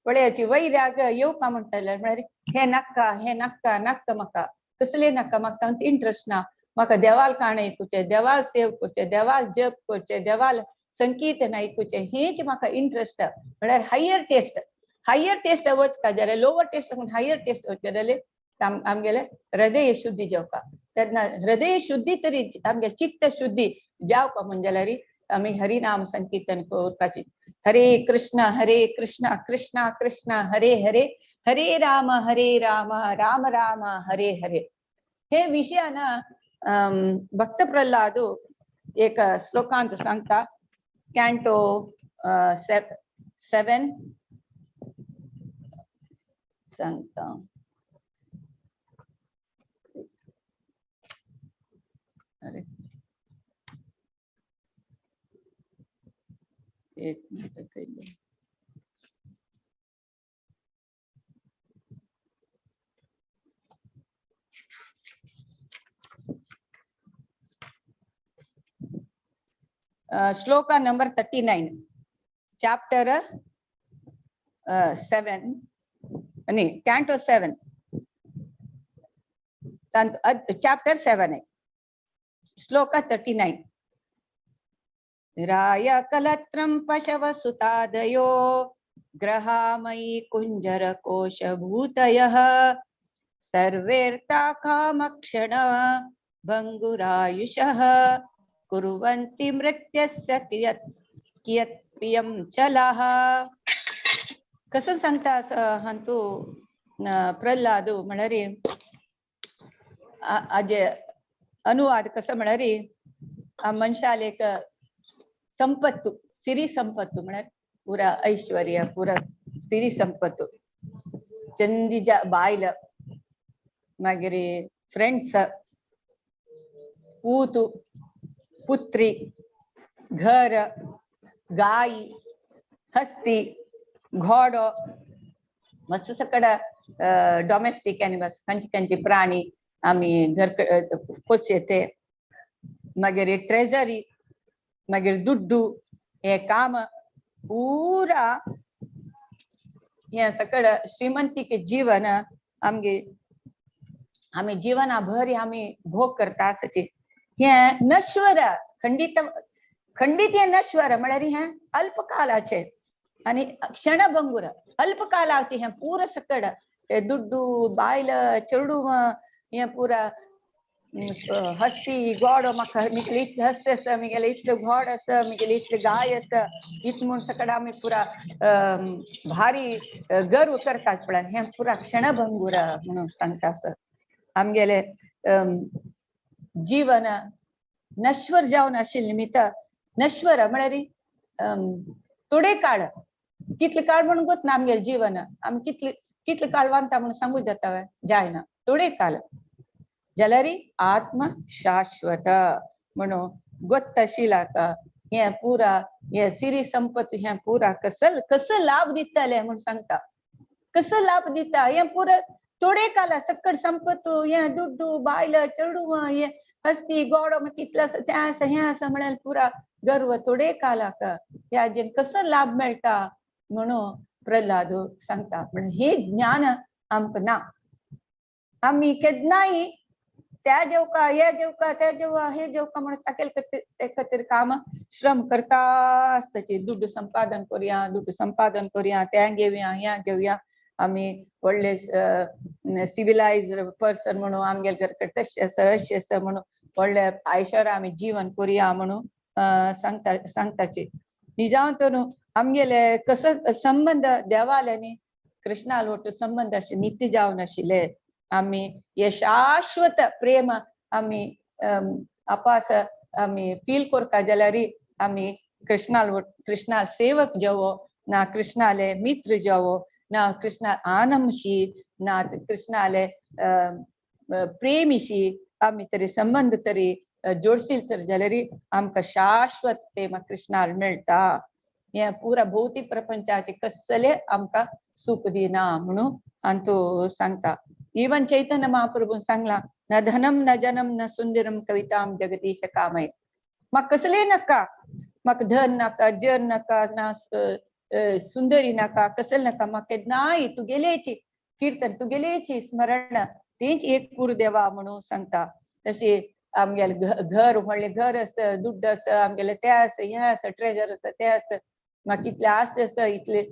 पळयाची वैराग्य येवपा म्हणटाले म्हळ्यार हे नाका म्हाका कसले नाका म्हाका इंट्रस्ट ना म्हाका देवाल काण आयकुचे देवाल सेव करचे देवाल जप करचे देवाल संकीर्तन आयकुचे हेच म्हाका इंट्रस्ट म्हळ्यार हायर टेस्ट वचका जाल्यार लोवर टेस्ट हायर टेस्ट वचचे जाल्यार आमगेले हृदय शुद्धी जेवपा तेन्ना हृदय शुद्धी तरी आमगे चित्त शुद्धी जावपा म्हणजे जाल्यार आम्ही हरिनाम संकीर्तन करपाची हरे कृष्ण कृष्ण कृष्ण हरे हरे हरे राम राम राम हरे हरे हे विषयान भक्त प्रल्हाद एक श्लोकांत सांगता कॅन्टो 7 सांगता अरे एक मिनिट केले श्लोका नंबर 39 चैप्टर 7 नहीं कैंटो 7 चैप्टर 7 है श्लोक 39 राय कलत्रं पशव सुतादयो ग्रहामयी कुंजर कोशभूतयः सर्वेर्ता कामक्षण भंगुरायुषः कुर्वन्ति मृत्यस्य कियत्प्रियं चलः. कसं सांगता हंतु प्रल्हाद म्हणारी आज अनुवाद कसं म्हणारी मनशाल एक संपत्तु सिरी संपत्तु म्हणार पुरा ऐश्वर्य पुरा सिरी संपत्तु चंदीच्या बायल मागीर फ्रेंड्स पूतु पुत्री घर गाई हस्ती घोडो मस्त सकड डोमेस्टिक एनिमल्स खंयची खंयची प्राणी आम्ही घर पोसयते मागीर ट्रेजरी मागीर दुड्डू हे काम पूरा हे सकड श्रीमंतीके जीवन आमगे आम्ही जीवनाभर आम्ही भोग करता आसचे हे नश्वर खंडित खंडित हे नश्वर म्हळ्यार हे अल्पकालाचे आणि क्षणभंगुर अल्पकालावती हे पूर सकड हे दुड्डू बायल चेडू हे पुरा हस्ती गोडो म्हाका मिगेले इतले हस्ती आसा मिगेले इतले घोड आसा मिगेले इतले गाय आसा इत म्हूण सकड आमी पुरा भारी गर्व करतात पळय हे पुरा क्षणभंगुर म्हणून सांगता आसत आमगेले जीवन नश्वर जावन आशिल्ले निमित्त नश्वर म्हळ्यार थोडे काळ कितले काळ म्हणून गोतना आमगेले जीवन आमी कितले कितले काळ वांता म्हणून सांगूं जाता जायना थोडे काळ जाल्यार आत्म शाश्वत म्हणून गोत्त आशिल्ला हे पुरा हे सिरी संपत्ती हे पुरा कसं लाभ दिताले म्हणून सांगता कसं लाभ दिता हे पुरा थोडे काळ सकड संपत्तू हे दुड्डू बायल चेडू हे हस्ती गोडो कितले आसा तें आसा हें आसा म्हळ्यार पुरा गर्व थोडे काळाक ह्या जेन कसं लाभ मेळटा म्हणून प्रल्हाद सांगता पण हे ज्ञान आमकां ना आमी केन्नाय त्या जेवका हे जेवका ते जेवा हे जेवका म्हणून ताके खातीर काम श्रम करता आसताची दुड्ड संपादन करुया तें घेवया ह्या घेवया आमी व्हडले सिविलायज्ड पर्सन म्हणून आमगेले घर तशें आसा अशें आसा म्हणून व्हडले आयशार आमी जीवन करुया म्हणून सांगताची निजांव तर आमगेले कसं संबंध देवाले न्ही कृष्णा लोट संबंध अशे नित्य जावन आशिल्ले आमी हे शाश्वत प्रेम आमी आपास आमी फील करता जाल्यार आमी कृष्णाल सेवक जावो ना कृष्णाले मित्र जावो ना कृष्णा आनमशी ना कृष्णाले प्रेमिशी आमी तरी संबंध तरी जोडशील तर जाल्यार आमकां शाश्वत प्रेम कृष्णाल मेळटा हे पुरा भौतीक प्रपंचाचे कसले आमकां सुख दिना म्हणून आनी तो सांगता इवन चैतन्य महाप्रभून सांगला न धनम न जनम न सुंदरम कविताम जगदीश कामय म्हाका कसले नाका म्हाका धन नाका जन नाका ना सुंदरी नाका कसले नाका म्हाका केन्नाय तुगेलेची कीर्तन तुगेलेची स्मरण तेच एक पूर देवा म्हणून सांगता तशें आमगेले घर व्हडले घर आसा दुड्ड आसा आमगेले ते आसा हे आसा ट्रेजर आसा ते आसा म्हाका इतले आस्त आसा इतले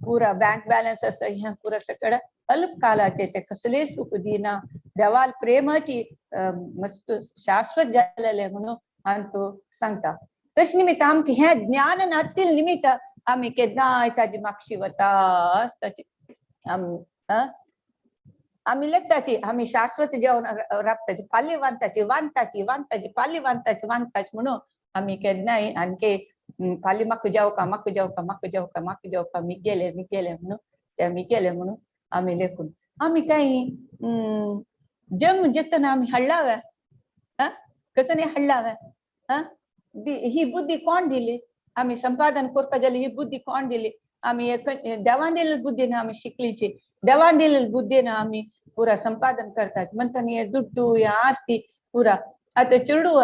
पुरा बँक बॅलन्स आसा हे पुरा सकड अल्प कालाचे ते कसले सुख दिना देवाल प्रेमाची मस्त शाश्वत जालेले म्हणून आनी तो सांगता तशे निमित्त आमकां हे ज्ञान नासतील निमित्त आमी केन्नाय ताजी मागशी वता आसताची आमी लेखताची आमी शाश्वत जेवण राबताची पाली वांताची पाली वांताची म्हणून आमी केन्नाय आनके पाली म्हाका जेवका मी गेले म्हणून ते मी गेले म्हणून आमी लेखून आमी काही जम जतन आमी हाडलावे कसं नाही हाडलावे ही बुद्धी कोण दिली आम्ही संपादन करता जाल्यार ही बुद्धी कोण दिली आम्ही देवान दिलेली बुद्धीन आम्ही शिकलीची देवान दिलेली बुद्धीन आम्ही पुरा संपादन करतात म्हणताना हे दुड्डू हे आस्ती पुरा आता चेडू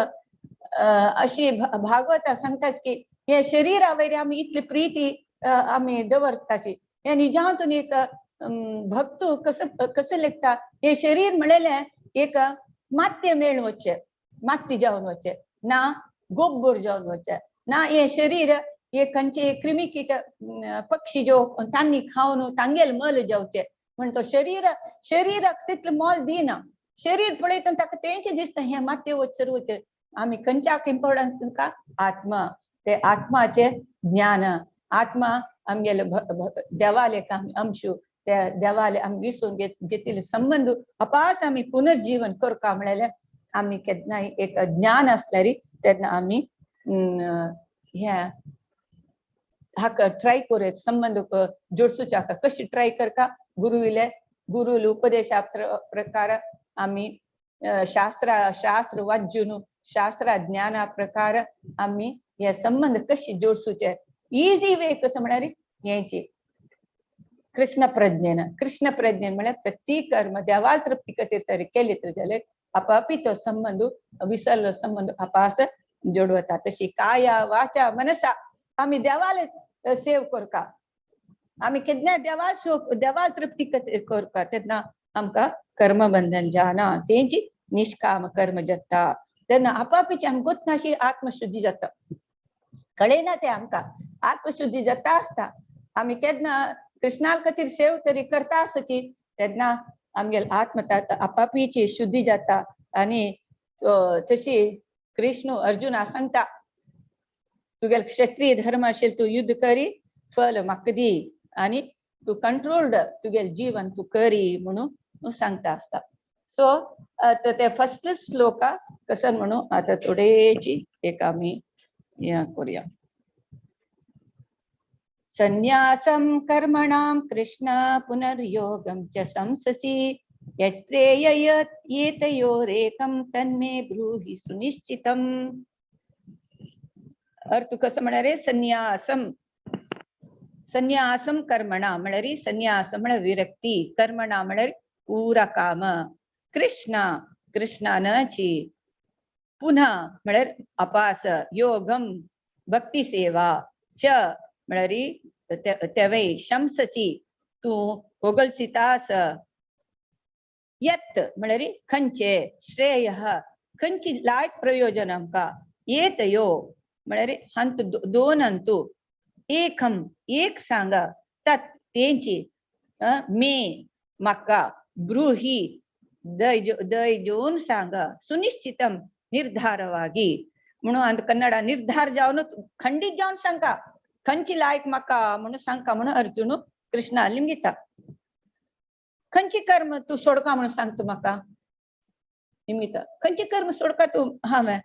अशी भागवता सांगतात की हे शरीरावैर आम्ही इतली प्रीती आम्ही दवरताची हे निजांतून एक भक्तू कसं लेखता हे शरीर म्हणले एक मात्य मेळून वच्चे माती जावन वच्चे ना गोब्बर जावन वच्चे ना हे शरीर हे खंयचे क्रिमी कीट पक्षी जो तांनी खावन तांगेल मल जावचे म्हण तो शरीराक तितलें मोल दिना शरीर पळयता ताका तेंचे दिसता हे माते वचर वचे आम्ही खंयच्याक इम्पॉर्टन्स दिता आत्मा ते आत्माचे ज्ञान आत्मा आमगेले देवाले अंशू त्या देवाले आम्ही विसरून घेतिल्ले संबंध अपास आम्ही पुनर्जीवन करता म्हणल्यार आम्ही केन्नाय एक ज्ञान असल्यार तेन्ना आम्ही ह्या हाका ट्राय करूया संबंध जोडसूच्या कशी ट्राय करता गुरुविले उपदेशा प्रकार आम्ही शास्त्र वाचून शास्त्र ज्ञाना प्रकार आम्ही हे संबंध कशी जोडसूचे इजी वे कसं म्हणारी यायची कृष्ण प्रज्ञेन म्हळ्यार प्रत्येक कर्म देवाल तृप्ती खातीर तरी केली तर जाल्यार आपापी तो संबंध विसरलो संबंध आपास जोडवता तशी काया वाचा मनसा आम्ही देवाले सेव करता आम्ही केन्ना देवाल तृप्ती खातीर करता तेन्ना आमकां कर्मबंधन जाना तेंची निष्काम कर्म जाता तेन्ना आपापीची आमकां गोतनाशी आत्मशुद्धी जाता कळेना ते आमकां आत्मशुद्धी जाता आसता आम्ही केन्ना कृष्णा खातीर सेव तरी करता आसची तेन्ना आमगेल आत्म आपापीची शुद्धी जाता आणि तशी कृष्ण अर्जुना सांगता तुगेल क्षत्रिय धर्म असेल तू युद्ध करी फल म्हाका दी आणि तू कंट्रोल्ड तुगेल जीवन तू करी म्हणून सांगता आसता सो ते फर्स्ट श्लोका कसं म्हणू आता थोडेची एक आम्ही या करूया संन्यासं कर्मणां कृष्ण पुनर्योगं च संससि यस्प्रेययत् एतयोरेकं तन्मे ब्रूहि सुनिश्चितम् अर्थ कसं म्हणणार आहे संन्यासम कर्मणा म्हणल्यार संन्यास म्हळ्यार विरक्ती कर्मणा म्हळ्यार पूरा काम कृष्णानाची पुन्हा म्हळ्यार अपास योगम भक्ती सेवा च म्हळ्यार तेवय शंससी तू होगलसितास यत् म्हळ्यार खंचे श्रेय खंची लायक प्रयोजन आमकां येतयो म्हळ्यार हंत दोन अंतू एकम एक सांगा तत् तेंची मे म्हाका ब्रूही दय जोन सांगा सुनिश्चितम निर्धारವಾಗಿ म्हणून अंत कन्नड निर्धार जावन खंडित जावन सांगता खंची लायक म्हाका म्हणून सांगता म्हणून अर्जुन कृष्णा लिंगिता खंची कर्म तू सोडका म्हणून सांगता म्हाका निमित्त खंची कर्म सोडका तू हांवें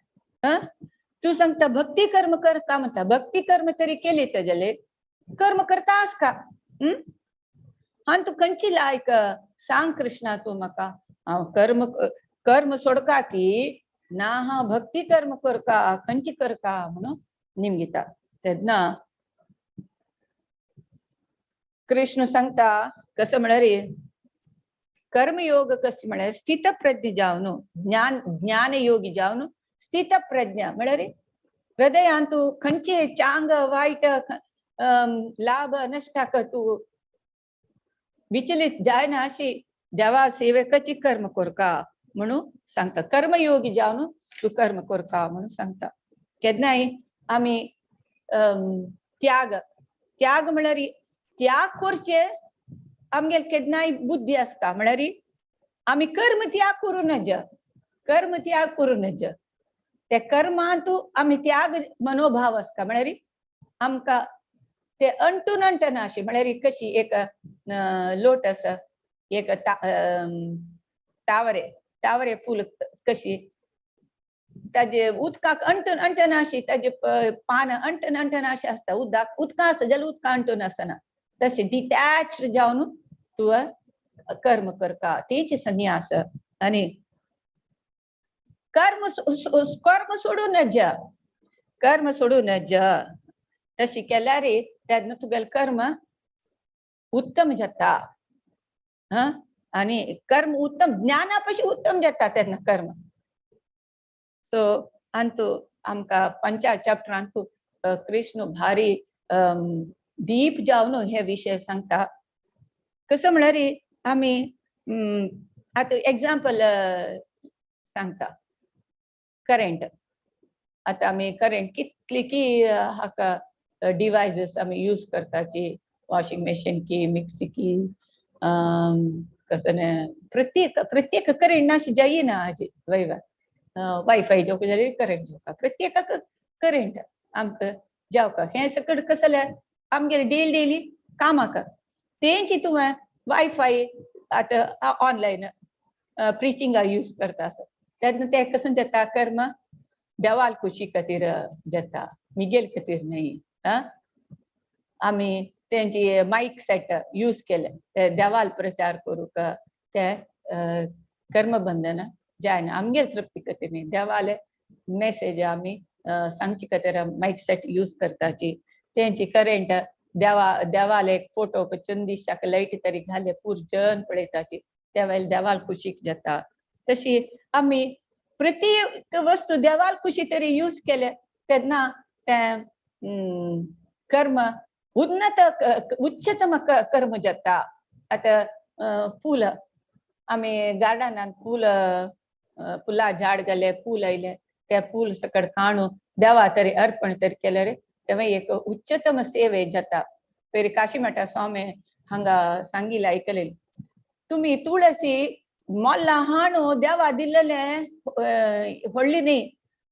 तू सांगता भक्ती कर्म करता म्हणता भक्ती कर्म तरी केली तर जाले कर्म करतास का हा तू खंची लायक सांग कृष्णा तू म्हाका हांव कर्म सोडका की ना हा भक्ती कर्म करका खंची करका म्हणून निमगिता तेन्ना कृष्ण सांगता कसं म्हळ्यार कर्मयोग कसं म्हळ्यार स्थितप्रज्ञ जावन ज्ञान योगी जावन स्थितप्रज्ञ म्हळ्यार हृदयान तू खंचे चांग वाईट लाभ नष्टाक तू विचलित जायना अशी देवा सेवकाची कर्म करका म्हणून सांगता कर्मयोगी जावन तू कर्म करता म्हणून सांगता केन्नाय आम्ही त्याग म्हळ्यार त्याग करचे आमगेल केन्नाय बुद्धी आसता म्हळ्यार आम्ही कर्म त्याग करूनच ते कर्मांतू आम्ही त्याग मनोभाव आसता म्हळ्यार आमकां ते अंटून अंटना अशी म्हळ्यार कशी एक लोटस एक तावरे फूल कशी ताजे उदकाक अंटून अंटना अशी ताजे पान अंटन अंटना अशी आसता उदका आसता जाल्यार उदका अंटून आसना तशें डिटॅच्ड जावन तू कर्म करता तेची संन्यास आनी कर्म सोडूनच तशी केल्यार तेन्ना तुगेलें कर्म उत्तम जाता. आणि कर्म उत्तम ज्ञाना पशी उत्तम जाता तेन्ना कर्म. सो अंतू आमकां 5 चॅप्टरांत कृष्ण भारी डीप जावन हे विशय सांगता. कसं म्हळ्यार आमी आतां एग्जाम्पल सांगता. करंट आतां आमी करंट कितली की हाका डिवायसेस आमी यूज करताची, वॉशिंग मशीन की, मिक्सी की, कसं प्रत्येक करंट नाशी जायना हाजी वयवा. वायफाय जावपाक जाल्यार करंट जावपाक, प्रत्येकाक करंट आमकां जावपाक. हें सकट कसं जाल्यार आमगेले डेली कामाक तेंची तुवें वायफाय आतां ऑनलायन प्रिचिंगा यूज करता आसत तेन्ना तें कसं जाता कर्म देवाल खुशी खातीर जाता, मिगेल खातीर न्हय. आमी तेंची मायक सेट यूज केले ते देवाल प्रचार करूंक ते कर्मबंधन जायना, आमगेल तृप्ती खातीर न्हय. देवाले मेसेज आमी सांगचे खातीर मायक सेट यूज करताची. तेंची करंट देवाल एक फोटो चंदिशाक लायट तरी घाले पुरजन पळयताची, त्या वेळेला देवाल खुशीक जाता. तशी आमी प्रत्येक वस्तू देवाल खुशी तरी यूज केले तेन्ना तें कर्म उच्चतम कर्म जाता. आतां फूल आमी गार्डनान फुलां झाड घाले, फूल आयले, ते फूल सकट काडून देवा तरी अर्पण तरी केल्यार तें एक उच्चतम सेवे जाता. पयलीं काशीमठा स्वामी हांगा सांगिल्लें आयकलें, तुमी तुळसी मोल्लां हाडून देवा दिल्लेलें व्हडली न्ही,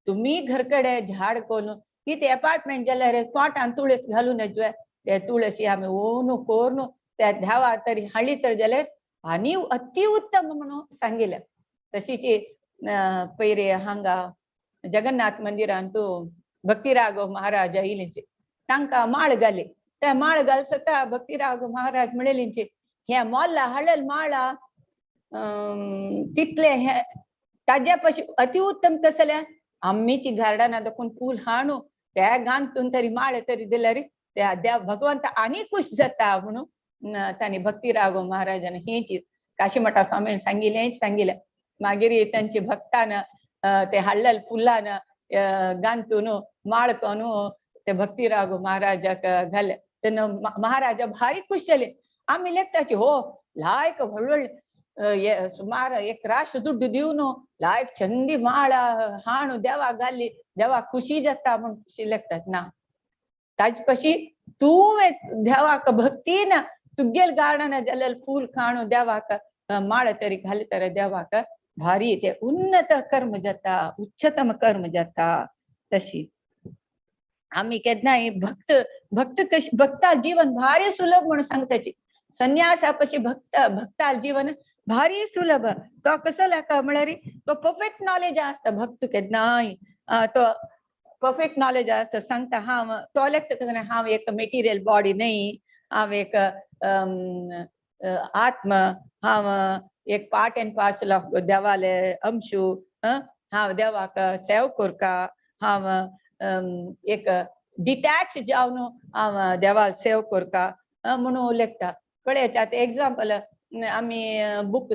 तुमी घरकडे झाड करून कितें अपार्टमेंट जाल्यार पोटान तुळस घालून येतले, ते तुळसी आमी ओनू कोरून त्या देवा तरी हाडली तर जाल्यार आनी अति उत्तम म्हणून सांगिल्लें. तशीच पयरी हांगा जगन्नाथ मंदिरान तूं भक्तिराघव महाराज आयिल्लींचे तांकां माळ घाली, त्या माळ घालसता भक्तिराघव महाराज म्हणलेलींचे हे मोल्ला हाडलेल माळा तितले हे ताज्या पशी अति उत्तम कसले आम्मीची गार्डना दाखून फूल हाडून त्या घांतून तरी माळ तरी दिल्यार त्या देव भगवंत आनी खुश जाता म्हणून तांणी भक्तिराघव महाराजान हेची काशीमठा स्वामीन सांगिल्लें. मागीर तांचे भक्तान ते हाडलेल फुलान गांतून माळ करून ते भक्तिराघव महाराजाक घाले तेन्ना महाराजा भारी खुश जाले. आमी लेखताची हो लायक व्हडले सुमार 1 राश दुड्ड दिवन लायक चंदी माळ हाडून देवा घाली, देवा खुशी जाता म्हणून खुशी लेखतात ना. ताजे पशी तुवें देवाक भक्तीन तुगेल गार्डन जाल्यार फूल काडून देवाक माळ तरी घाली तर देवाक भारी ते उन्नत कर्म जाता, उच्चतम कर्म जाता. तशी आमी केन्नाय भक्ता जीवन भारी सुलभ म्हणून सांगताची. संन्यासा पशी भक्ता जीवन भारी सुलभ. तो कसो लाका म्हळ्यार तो परफेक्ट नॉलेज आसता. भक्त केन्नाय तो परफेक्ट नॉलेज आसता, सांगता हांव तो लेखता हांव एक मेटिरियल बॉडी न्हय, हांव एक आत्म, हांव एक पार्ट एंड पार्सल ऑफ देवाले अंशू, हांव देवाक सेव करता, हांव एक डिटॅच जावन हांव देवाल सेव करता म्हणून लेखता. कळ्ळें? आतां एग्जाम्पल आमी बुक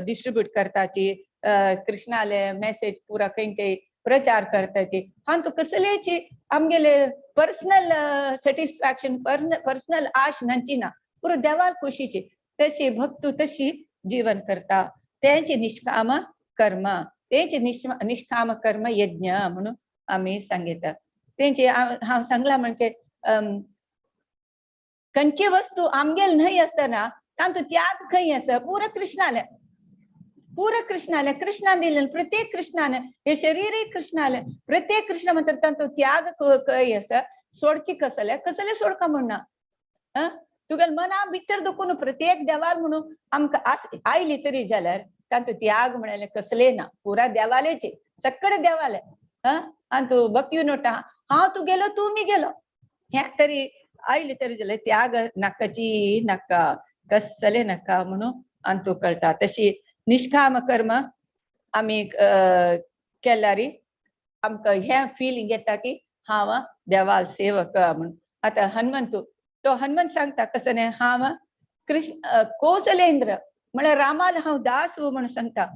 डिस्ट्रीब्यूट करताची, कृष्णाले मेसेज पुरा खंय प्रचार करताची, हांव कसलेची आमगेले पर्सनल सॅटिस्फॅक्शन पर्सनल आश न्हंची ना, पुरो देवाल खुशीची. तशी भक्त तशी जीवन करता. तेंचे निष्काम कर्म, तेंचे निष्काम कर्म यज्ञ म्हणून आमी सांगिता. तेंचे हांव सांगला म्हणजे खंयची वस्तू आमगेल न्हय आसतना तांचो त्याग खंय आसा, पुरो कृष्णाले कृष्णान दिलें, प्रत्येक कृष्णान हे शरीरय कृष्णाले, प्रत्येक कृष्ण म्हणटा तांचो त्याग खंय आसा. सोडची कसले सोडका म्हणना. तुगेल मना भितर दुखून प्रत्येक देवाल म्हणून आमकां आयली तरी जाल्यार तांचो त्याग म्हळ्यार कसले ना, पुरा देवालेचे सक्कड देवाले. आनी तूं भक्ती नोटा हांव तूं गेलो तुमी गेलो हे तरी आयली तरी जाल्यार त्याग नाकाची नाका, कसले नाका म्हणून आनी तूं कळटा. तशी निष्काम कर्म आमी केल्यार आमकां हे फिलींग येता की हांव देवाल सेवक म्हणून. आता हनुमंतू तो हनुमंत सांगता कसं नाही हांव कृष्ण कौसलेंद्र म्हळ्यार रामाला हांव दास म्हणून सांगता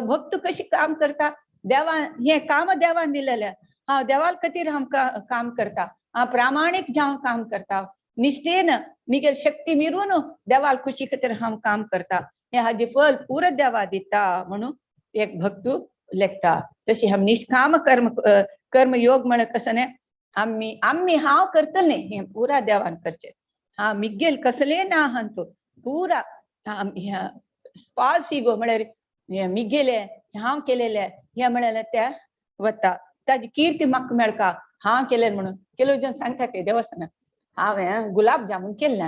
भक्त कशी काम करता देवान हे काम देवान दिलेले हांव देवाल खातीर हांव काम करता हांव प्रामाणीक जावन काम करता निश्ठेन निगेल शक्ती मिरून देवाल खुशी खातीर हांव काम करता हे हाजे फळ पुरो देवा दिता म्हणून एक भक्तू लेखता तशी हम निष्काम कर्म योग म्हण कसं नाही आम्ही हांव करतले हे पुरा देवान करचे हा मिगेल कसले ना हांचो पुरा स्पास इगो म्हळ्यार मिगेले हांव केलेले हे म्हळ्यार त्या वता ताजी कीर्ती म्हाका मेळका हांव केले म्हणून केलो जण सांगता ते देवस्थानात हांवें गुलाब जामून केले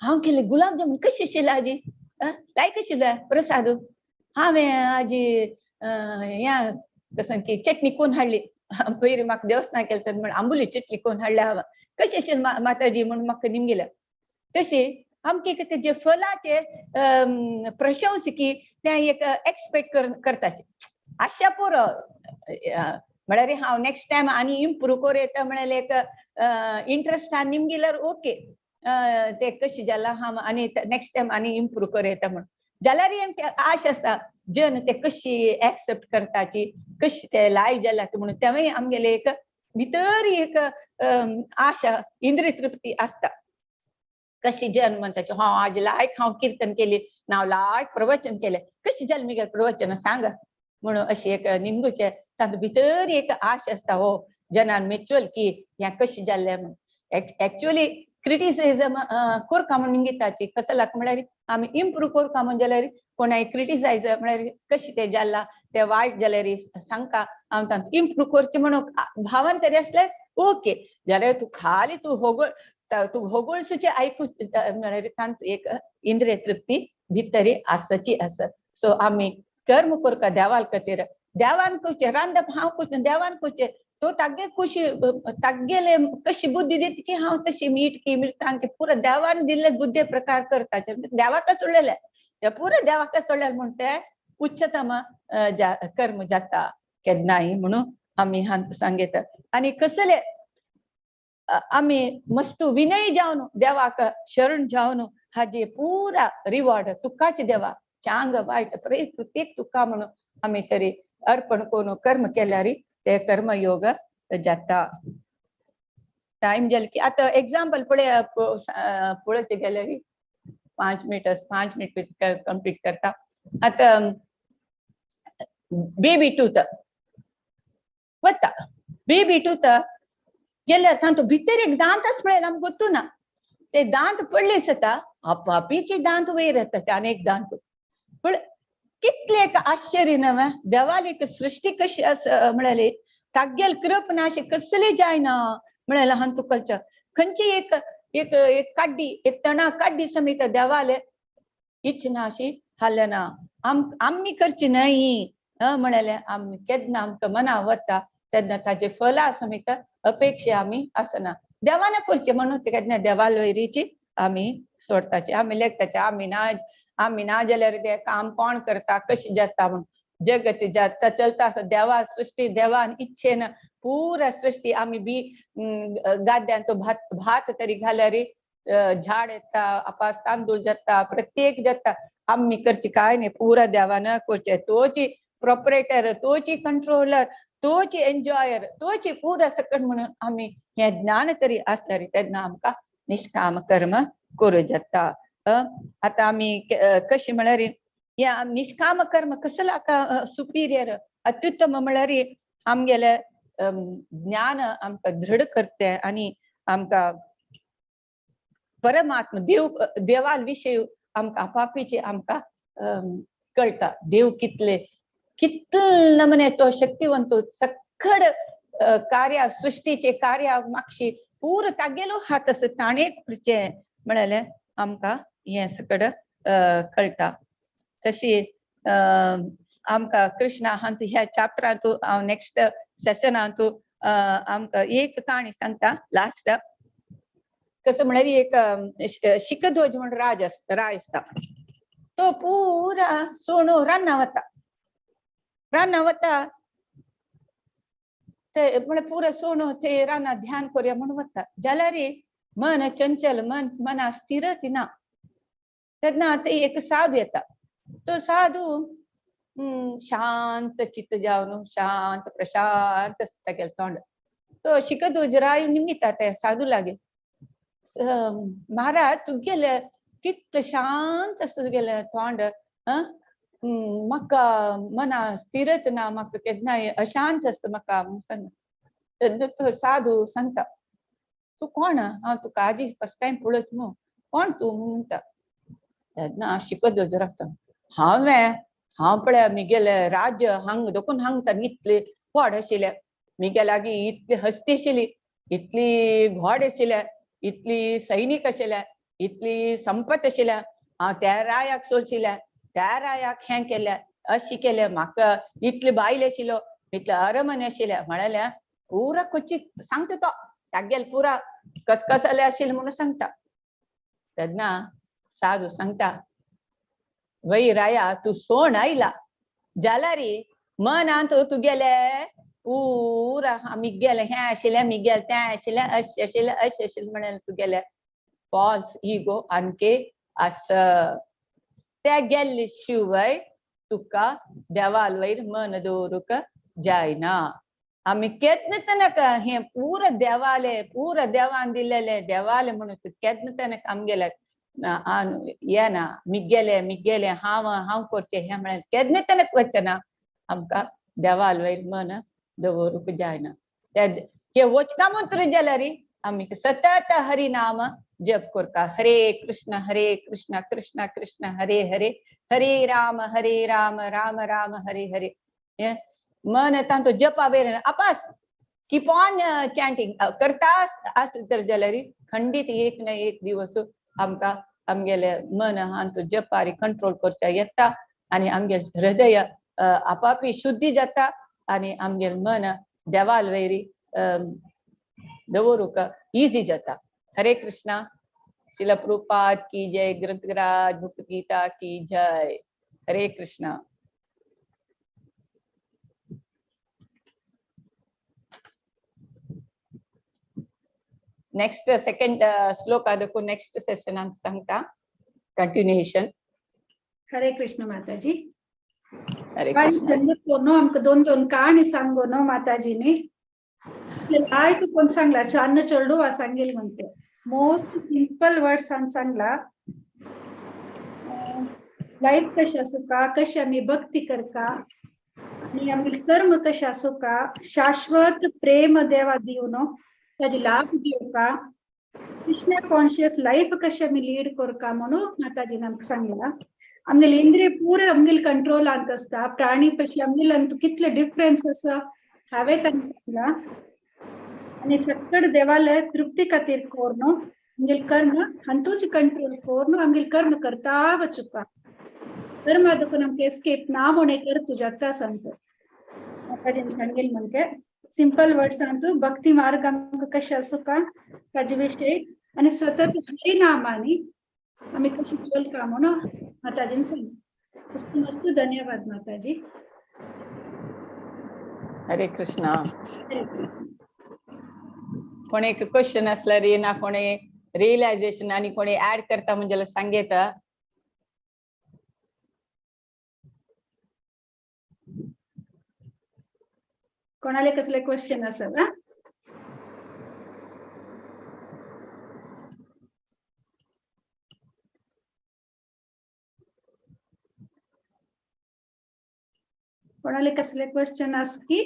हांव केले गुलाब जामून कशे आशिल्ले आजी लायक आशिल्ले प्रसाद हांवें आजी या कसं की चटणी कोण हाडली पयलीं म्हाका देवस्थान केलें तर म्हण आंबोली चटणी कोण हाडल्या हांवें कशी आशिल्ली माताजी म्हणून म्हाका निमगेल्या तशी आमके तेजे फलाचे प्रशंसकी ते एक एक्सपेक्ट करताचे आशा पुरो म्हळ्यार हांव नेक्स्ट टायम आनी इम्प्रूव करूं येता म्हळ्यार एक इंट्रस्टान निमगेल्यार ओके ते कशी जाला हांव आनी नेक्स्ट टायम आनी इम्प्रूव करूं येता म्हण जाल्यार आश आसता जन ते कशी एक्सेप्ट करताची कशी ते लायक जाला म्हणून तेव्हाय आमगेले एक भितर एक आशा इंद्रिय तृप्ती आसता कशी जन म्हणताचे हांव आज लायक हांव कीर्तन केली हांव लायक प्रवचन केले कशी जालें मिगे प्रवचन सांगा म्हणून अशी एक निमगुचे तातूंत भितर एक आश आसता हो जनान मेचवल की हें कशी जाल्लें म्हणून एक्चुअली क्रिटिसिजम करता म्हणून निगेताची कसं लाग म्हळ्यार आमी इम्प्रूव करता म्हणून जाल्यार कोणाय क्रिटिसायज म्हळ्यार कशी ते जाला ते वायट जाल्यार सांगता हांव तातूंत इम्प्रूव करचें म्हणून भावन तरी आसल्यार ओके जाल्यार तूं खाली तूं होगोळ सुचे आयकूच म्हळ्यार तातूंत एक इंद्रिय तृप्ती भितरी आसची आसत सो आमी कर्म करता देवाल खातीर देवान करचें रांदप हांव करचें देवान करचें तो तागे खुशी तागेले कशी बुद्धी दिता की हांव तशी मीठ की मिरसांग की पुरो देवान दिल्ले बुद्धी प्रकार करताचे देवाका सोडलेले ते पुरो देवाका सोडलेले म्हण ते उच्चतम कर्म जाता केन्नाय म्हणून आमी हांत सांगता आनी कसले आमी मस्त विनय जावन देवाक शरण जावन हाजे पुरा रिवॉर्ड तुकाचे देवा चांग वायट प्रत्येक तुका म्हणून आमी तरी अर्पण करून कर्म केल्यार ते कर्मयोग जाता टाइम जाले की आता एग्जाम्पल पळोवचे गेल्यार 5 मिनिट कंप्लीट करता आता बेबी टूथ वता बेबी टूथ गेल्यार तांतू भितर एक दांत आस म्हळ्यार आमकां गोत्तू ना ते दांत पडले जाता आपापीचे दांत वयर येता अनेक दांत पण कितले एक आश्चर्य नव्हे देवाली एक सृष्टी कशी म्हळ्यार तागेल कृप ना अशें कसले जायना म्हळ्यार हांव तुका खंयची एक एक एक काड्डी एक तणा काड्डी समेत देवाले इच्छना अशी हालना आमी करची न्हय म्हळ्यार आमी केन्ना आमकां मना वता तेन्ना ताजे फळां समेत अपेक्षा आमी आसना देवान करचे म्हणून केन्ना देवाल वयरीची आमी सोडताचे आमी लेखताचे आमी ना जाल्यार ते काम कोण करता कशी जाता म्हणून जगत जाता चलता आसा देवा सृष्टी देवान इच्छेन पुरा सृष्टी आमी बी गाद्यान तो भात तरी घाल्यार झाड येता आपास तांदूळ जाता प्रत्येक जाता आमी करची काय नाही पुरा देवान करचे तोची प्रोपरेटर तोची कंट्रोलर तोची एन्जॉयर तोची पुरा सकट म्हणून आमी हे ज्ञान तरी आसल्यार तेन्ना आमकां निष्काम कर्म करूं जाता आता आमी कशी म्हळ्यार या निष्काम कर्म कसला सुपिरियर अत्युत्तम म्हळ्यार आमगेले ज्ञान आमकां दृढ करते आनी आमकां परमात्मा देवाल विशयी आमकां आपापीचे आमकां कळटा देव कितले नमने तो शक्तिवंत सखड कार्य सृष्टीचे कार्य मागशी पूर तागेलो हात आसा ताणे करचे म्हळ्यार आमकां हे सकड कळटा तशी आमकां कृष्णा हांतू ह्या चॅप्टरांत हांव नेक्स्ट सेशनांत आमकां एक काणी सांगता लास्ट कसं म्हळ्यार एक शिखध्वज म्हणून राय आसता तो पुरा सोणू रानां वता ते म्हळ्यार पुरो सोडून ते रानात ध्यान करूया म्हणून वता जाल्यार मन चंचल मना स्थिरच ना तेन्ना ते एक साधू येता तो साधू शांत चित्त जावन शांत प्रशांत तेगेलें तोंड तो शिकत उजराय निमित्ता ते साधू लागे महाराज तुगेले कित शांत तुगेलें तोंड म्हाका मना स्थिरच ना म्हाका केन्नाय अशांत आसता म्हाका तो साधू सांगता तू कोण हांव तुका आजी फर्स्ट टाइम पळयत न्हू कोण तू म्हणटा तेन्ना शिकत उजराता हांव पळय मिगेले राज्य हांग देखून हांगता इतले व्हड आशिल्ले मिगे लागीं इतली हस्ती आशिल्ली इतली घोड आशिल्ले इतली सैनीक आशिल्ले इतली संपत आशिल्ले हांव त्या रायाक सोडशिल्ले त्या रायाक हें केलें अशें केलें म्हाका इतले बायल आशिल्लो इतले अरमने आशिल्ले म्हळ्यार पुरा क्वचित सांगता तो तागेल पुरा कसकसले आशिल्ले म्हणून सांगता तेन्ना साधू सांगता वै राया तू सोण आयला जाल्यार मनांत तुगेले पुरा मिगेले हें आशिल्लें मिगेले तें आशिल्लें अशें आशिल्लें अशें आशिल्लें म्हणून तुगेले फॉल्स इगो आनके आस ते गेल्ले शिवाय तुका देवाल वयर मन दवरूंक जायना आमी केन्ना तनक हें पुरो देवान दिल्लेले देवाले म्हणून केन्ना तनक आमगेले येना मिगेले हांव करचें हें म्हळ्यार केन्ना तनक वचना आमकां देवाल वयर मन दवरूंक जायना हे वचना मंत्र जाल्यार आमी सतत हरिनाम जप करता हरे कृष्ण कृष्ण कृष्ण हरे हरे हरे राम राम राम हरे हरे मन तांचो जपा वयर आपास कीप ऑन चॅन्टिंग करता आसले तर जाल्यार खंडीत एक ना एक दिवस आमकां आमगेले मन हांचो जपार कंट्रोल करचा येता आनी आमगेले हृदय आपापी शुद्धी जाता आनी आमगेले मन देवाल वयर दवरूंक इजी जाता हरे कृष्णा श्रील प्रभुपाद की जय ग्रंथराज मुक्त गीता की जय हरे कृष्णा नेक्स्ट सेकंड श्लोक आदको नेक्स्ट सेशन ಅಂತ सांगता कंटिन्यूएशन हरे कृष्ण माताजी हरे आणि कृष्ण चंद्रपूरनो आमक दोन कहाणी सांगोनो माताजीने लायक कोण सांगला चान्न चढू आ सांगेल म्हणते मोस्ट सिंपल वर्ड्स सांगला लाईफ कशी असो का कशी आम्ही भक्ती करका आणि आम्ही कर्म कशी असो का शाश्वत प्रेम देवा दिवनो त्याची लाभ घेऊ का कृष्ण कॉन्शियस लाईफ कशी आम्ही लीड करू का म्हणून माताजीने आमक सांगला आमगेले इंद्रिय पुरे आमगेले कंट्रोल अंत असता प्राणी पशी आमगेले अंत कितले डिफरन्स आसा हांवें तांकां सांगला आनी सक्कड देवाले तृप्ती खातीर कोरनो आमगेले कर्म हांतूच कंट्रोल कोरनो आमगेले कर्म करता वचुका कर्म देखून आमकां एस्केप ना म्हणे कर तुज्या जाता सांगतो माताजीन सांगेल म्हणके सिंपल वर्ड सांगतो भक्ती मार्ग आमकां कशें आसूं का ताजे विशयी आनी सतत हरिनामांनी आमी कशी चलता म्हणून माताजीन सांग मस्त धन्यवाद माताजी हरे कृष्णा कोणी एक क्वेश्चन असल्यार ना कोणी रियलायझेशन आणि कोणी ऍड करता म्हणजे सांगेत कोणाले कसले क्वेश्चन असेल ना कोणाले कसले क्वेश्चन आस की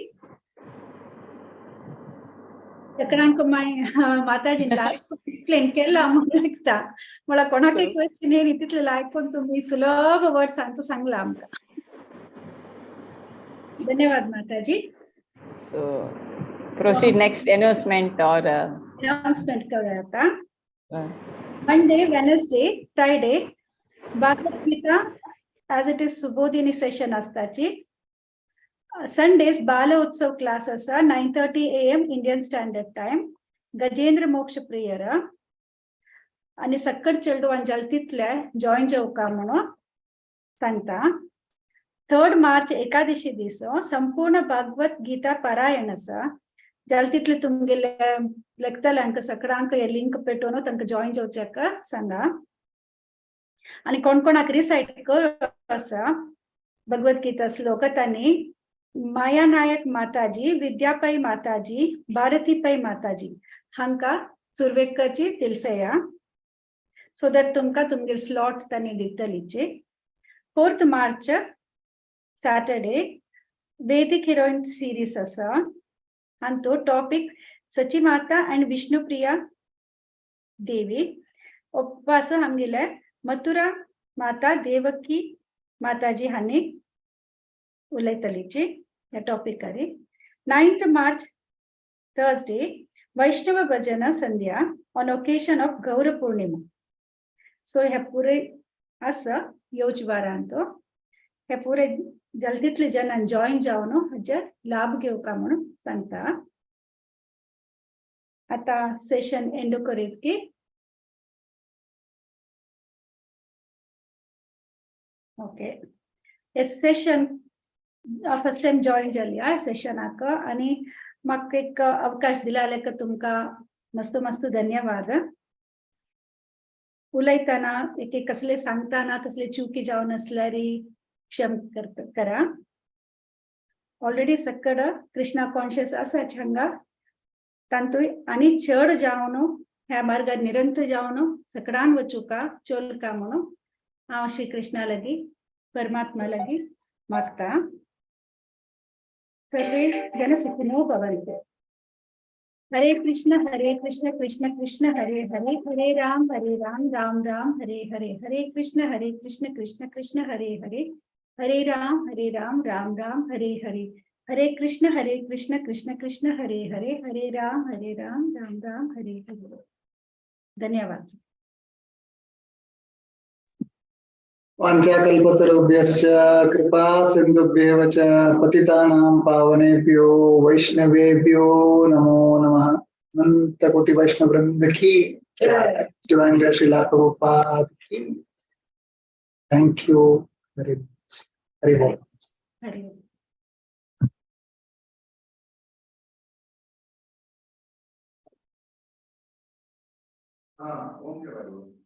एकांक माताजी एक्सप्लेन केला म्हणून लागता मला कोणाके क्वेश्चन हे रीतीतले लायकून तुम्ही सुलभ वर्ड सांगला आमका धन्यवाद माताजी सो प्रोसीड नेक्स्ट अनाउंसमेंट और अनाउंसमेंट करूया आता Monday Wednesday Friday Bhagavad Gita as it is Subodhini session असताची संडेज बाल उत्सव क्लास असा 9:30 AM Indian standard time Gajendra Moksha prayer आणि सक्कड चेडू अंजल तितले जॉइन जेवका म्हणून सांगता 3rd मार्च एकादशी दिस संपूर्ण भगवत गीता पारायण आसा जाल तितले तुमगेले लागतले हांकां सगळ्यांक हे लिंक पेटोवन तांकां जॉइन जावच्याक सांगा आनी कोण कोणाक रिसाइट कर आसा भगवद्गीता श्लोकतांनी माया नायक माताजी विद्यापै माताजी भारतीपै माताजी हांकां सुरवेकची तिलसेया सो दॅट तुमकां तुमगे स्लॉट तांणी दितलीचे 4th मार्च सॅटर्डे वैदिक हिरोइन सिरीज आसा आनी तो टॉपिक सची माता एंड विष्णुप्रिया देवी उपवास आमगेले मथुरा माता देवकी माताजी हांणी उलयतलीची ह्या टॉपिकारी 9th March Thursday Vaishnav Bhajan Sandhya on occasion of Gaur Purnima so हे पुरे आसा येवच वारान तो हे पुरे जल्दीतले जनान जॉइन जावन हाचे लाभ घेवका म्हणून सांगता आता सेशन एंड करीत की ओके हे सेशन फर्स्ट टाइम जॉइन जाली ह्या सेशनाक आनी म्हाका एक अवकाश दिला जाल्यार तुमकां मस्त मस्त धन्यवाद उलयतना एक कसले सांगतना कसले चुकी जावन आसल्यार क्षम करा ऑलरेडी सकड कृष्णा कॉन्शियस आसा हांगा तांतूय आनी चड जावन ह्या मार्गार निरंतर जावन सकडान वचूका चलका म्हणून हांव श्री कृष्णा लागी परमात्मा लागी मागता सर्वे जन सुखिनो भवन्तु हरे कृष्ण कृष्ण कृष्ण हरे हरे हरे राम राम राम हरे हरे हरे कृष्ण कृष्ण कृष्ण हरे हरे हरे राम राम राम हरे हरे हरे कृष्ण कृष्ण कृष्ण हरे हरे हरे राम राम राम हरे हरे धन्यवाद वाञ्छाकल्पतरुभ्यश्च कृपा सिन्धुभ्येव च पतितानां पावनेभ्यो वैष्णवेभ्यो नमो नमः अनंतकोटि वैष्णव वृंद की जय डिवाइन ग्रेस श्रीला प्रभुपाद की thank you very much Hari बोल हरे हाँ ओम के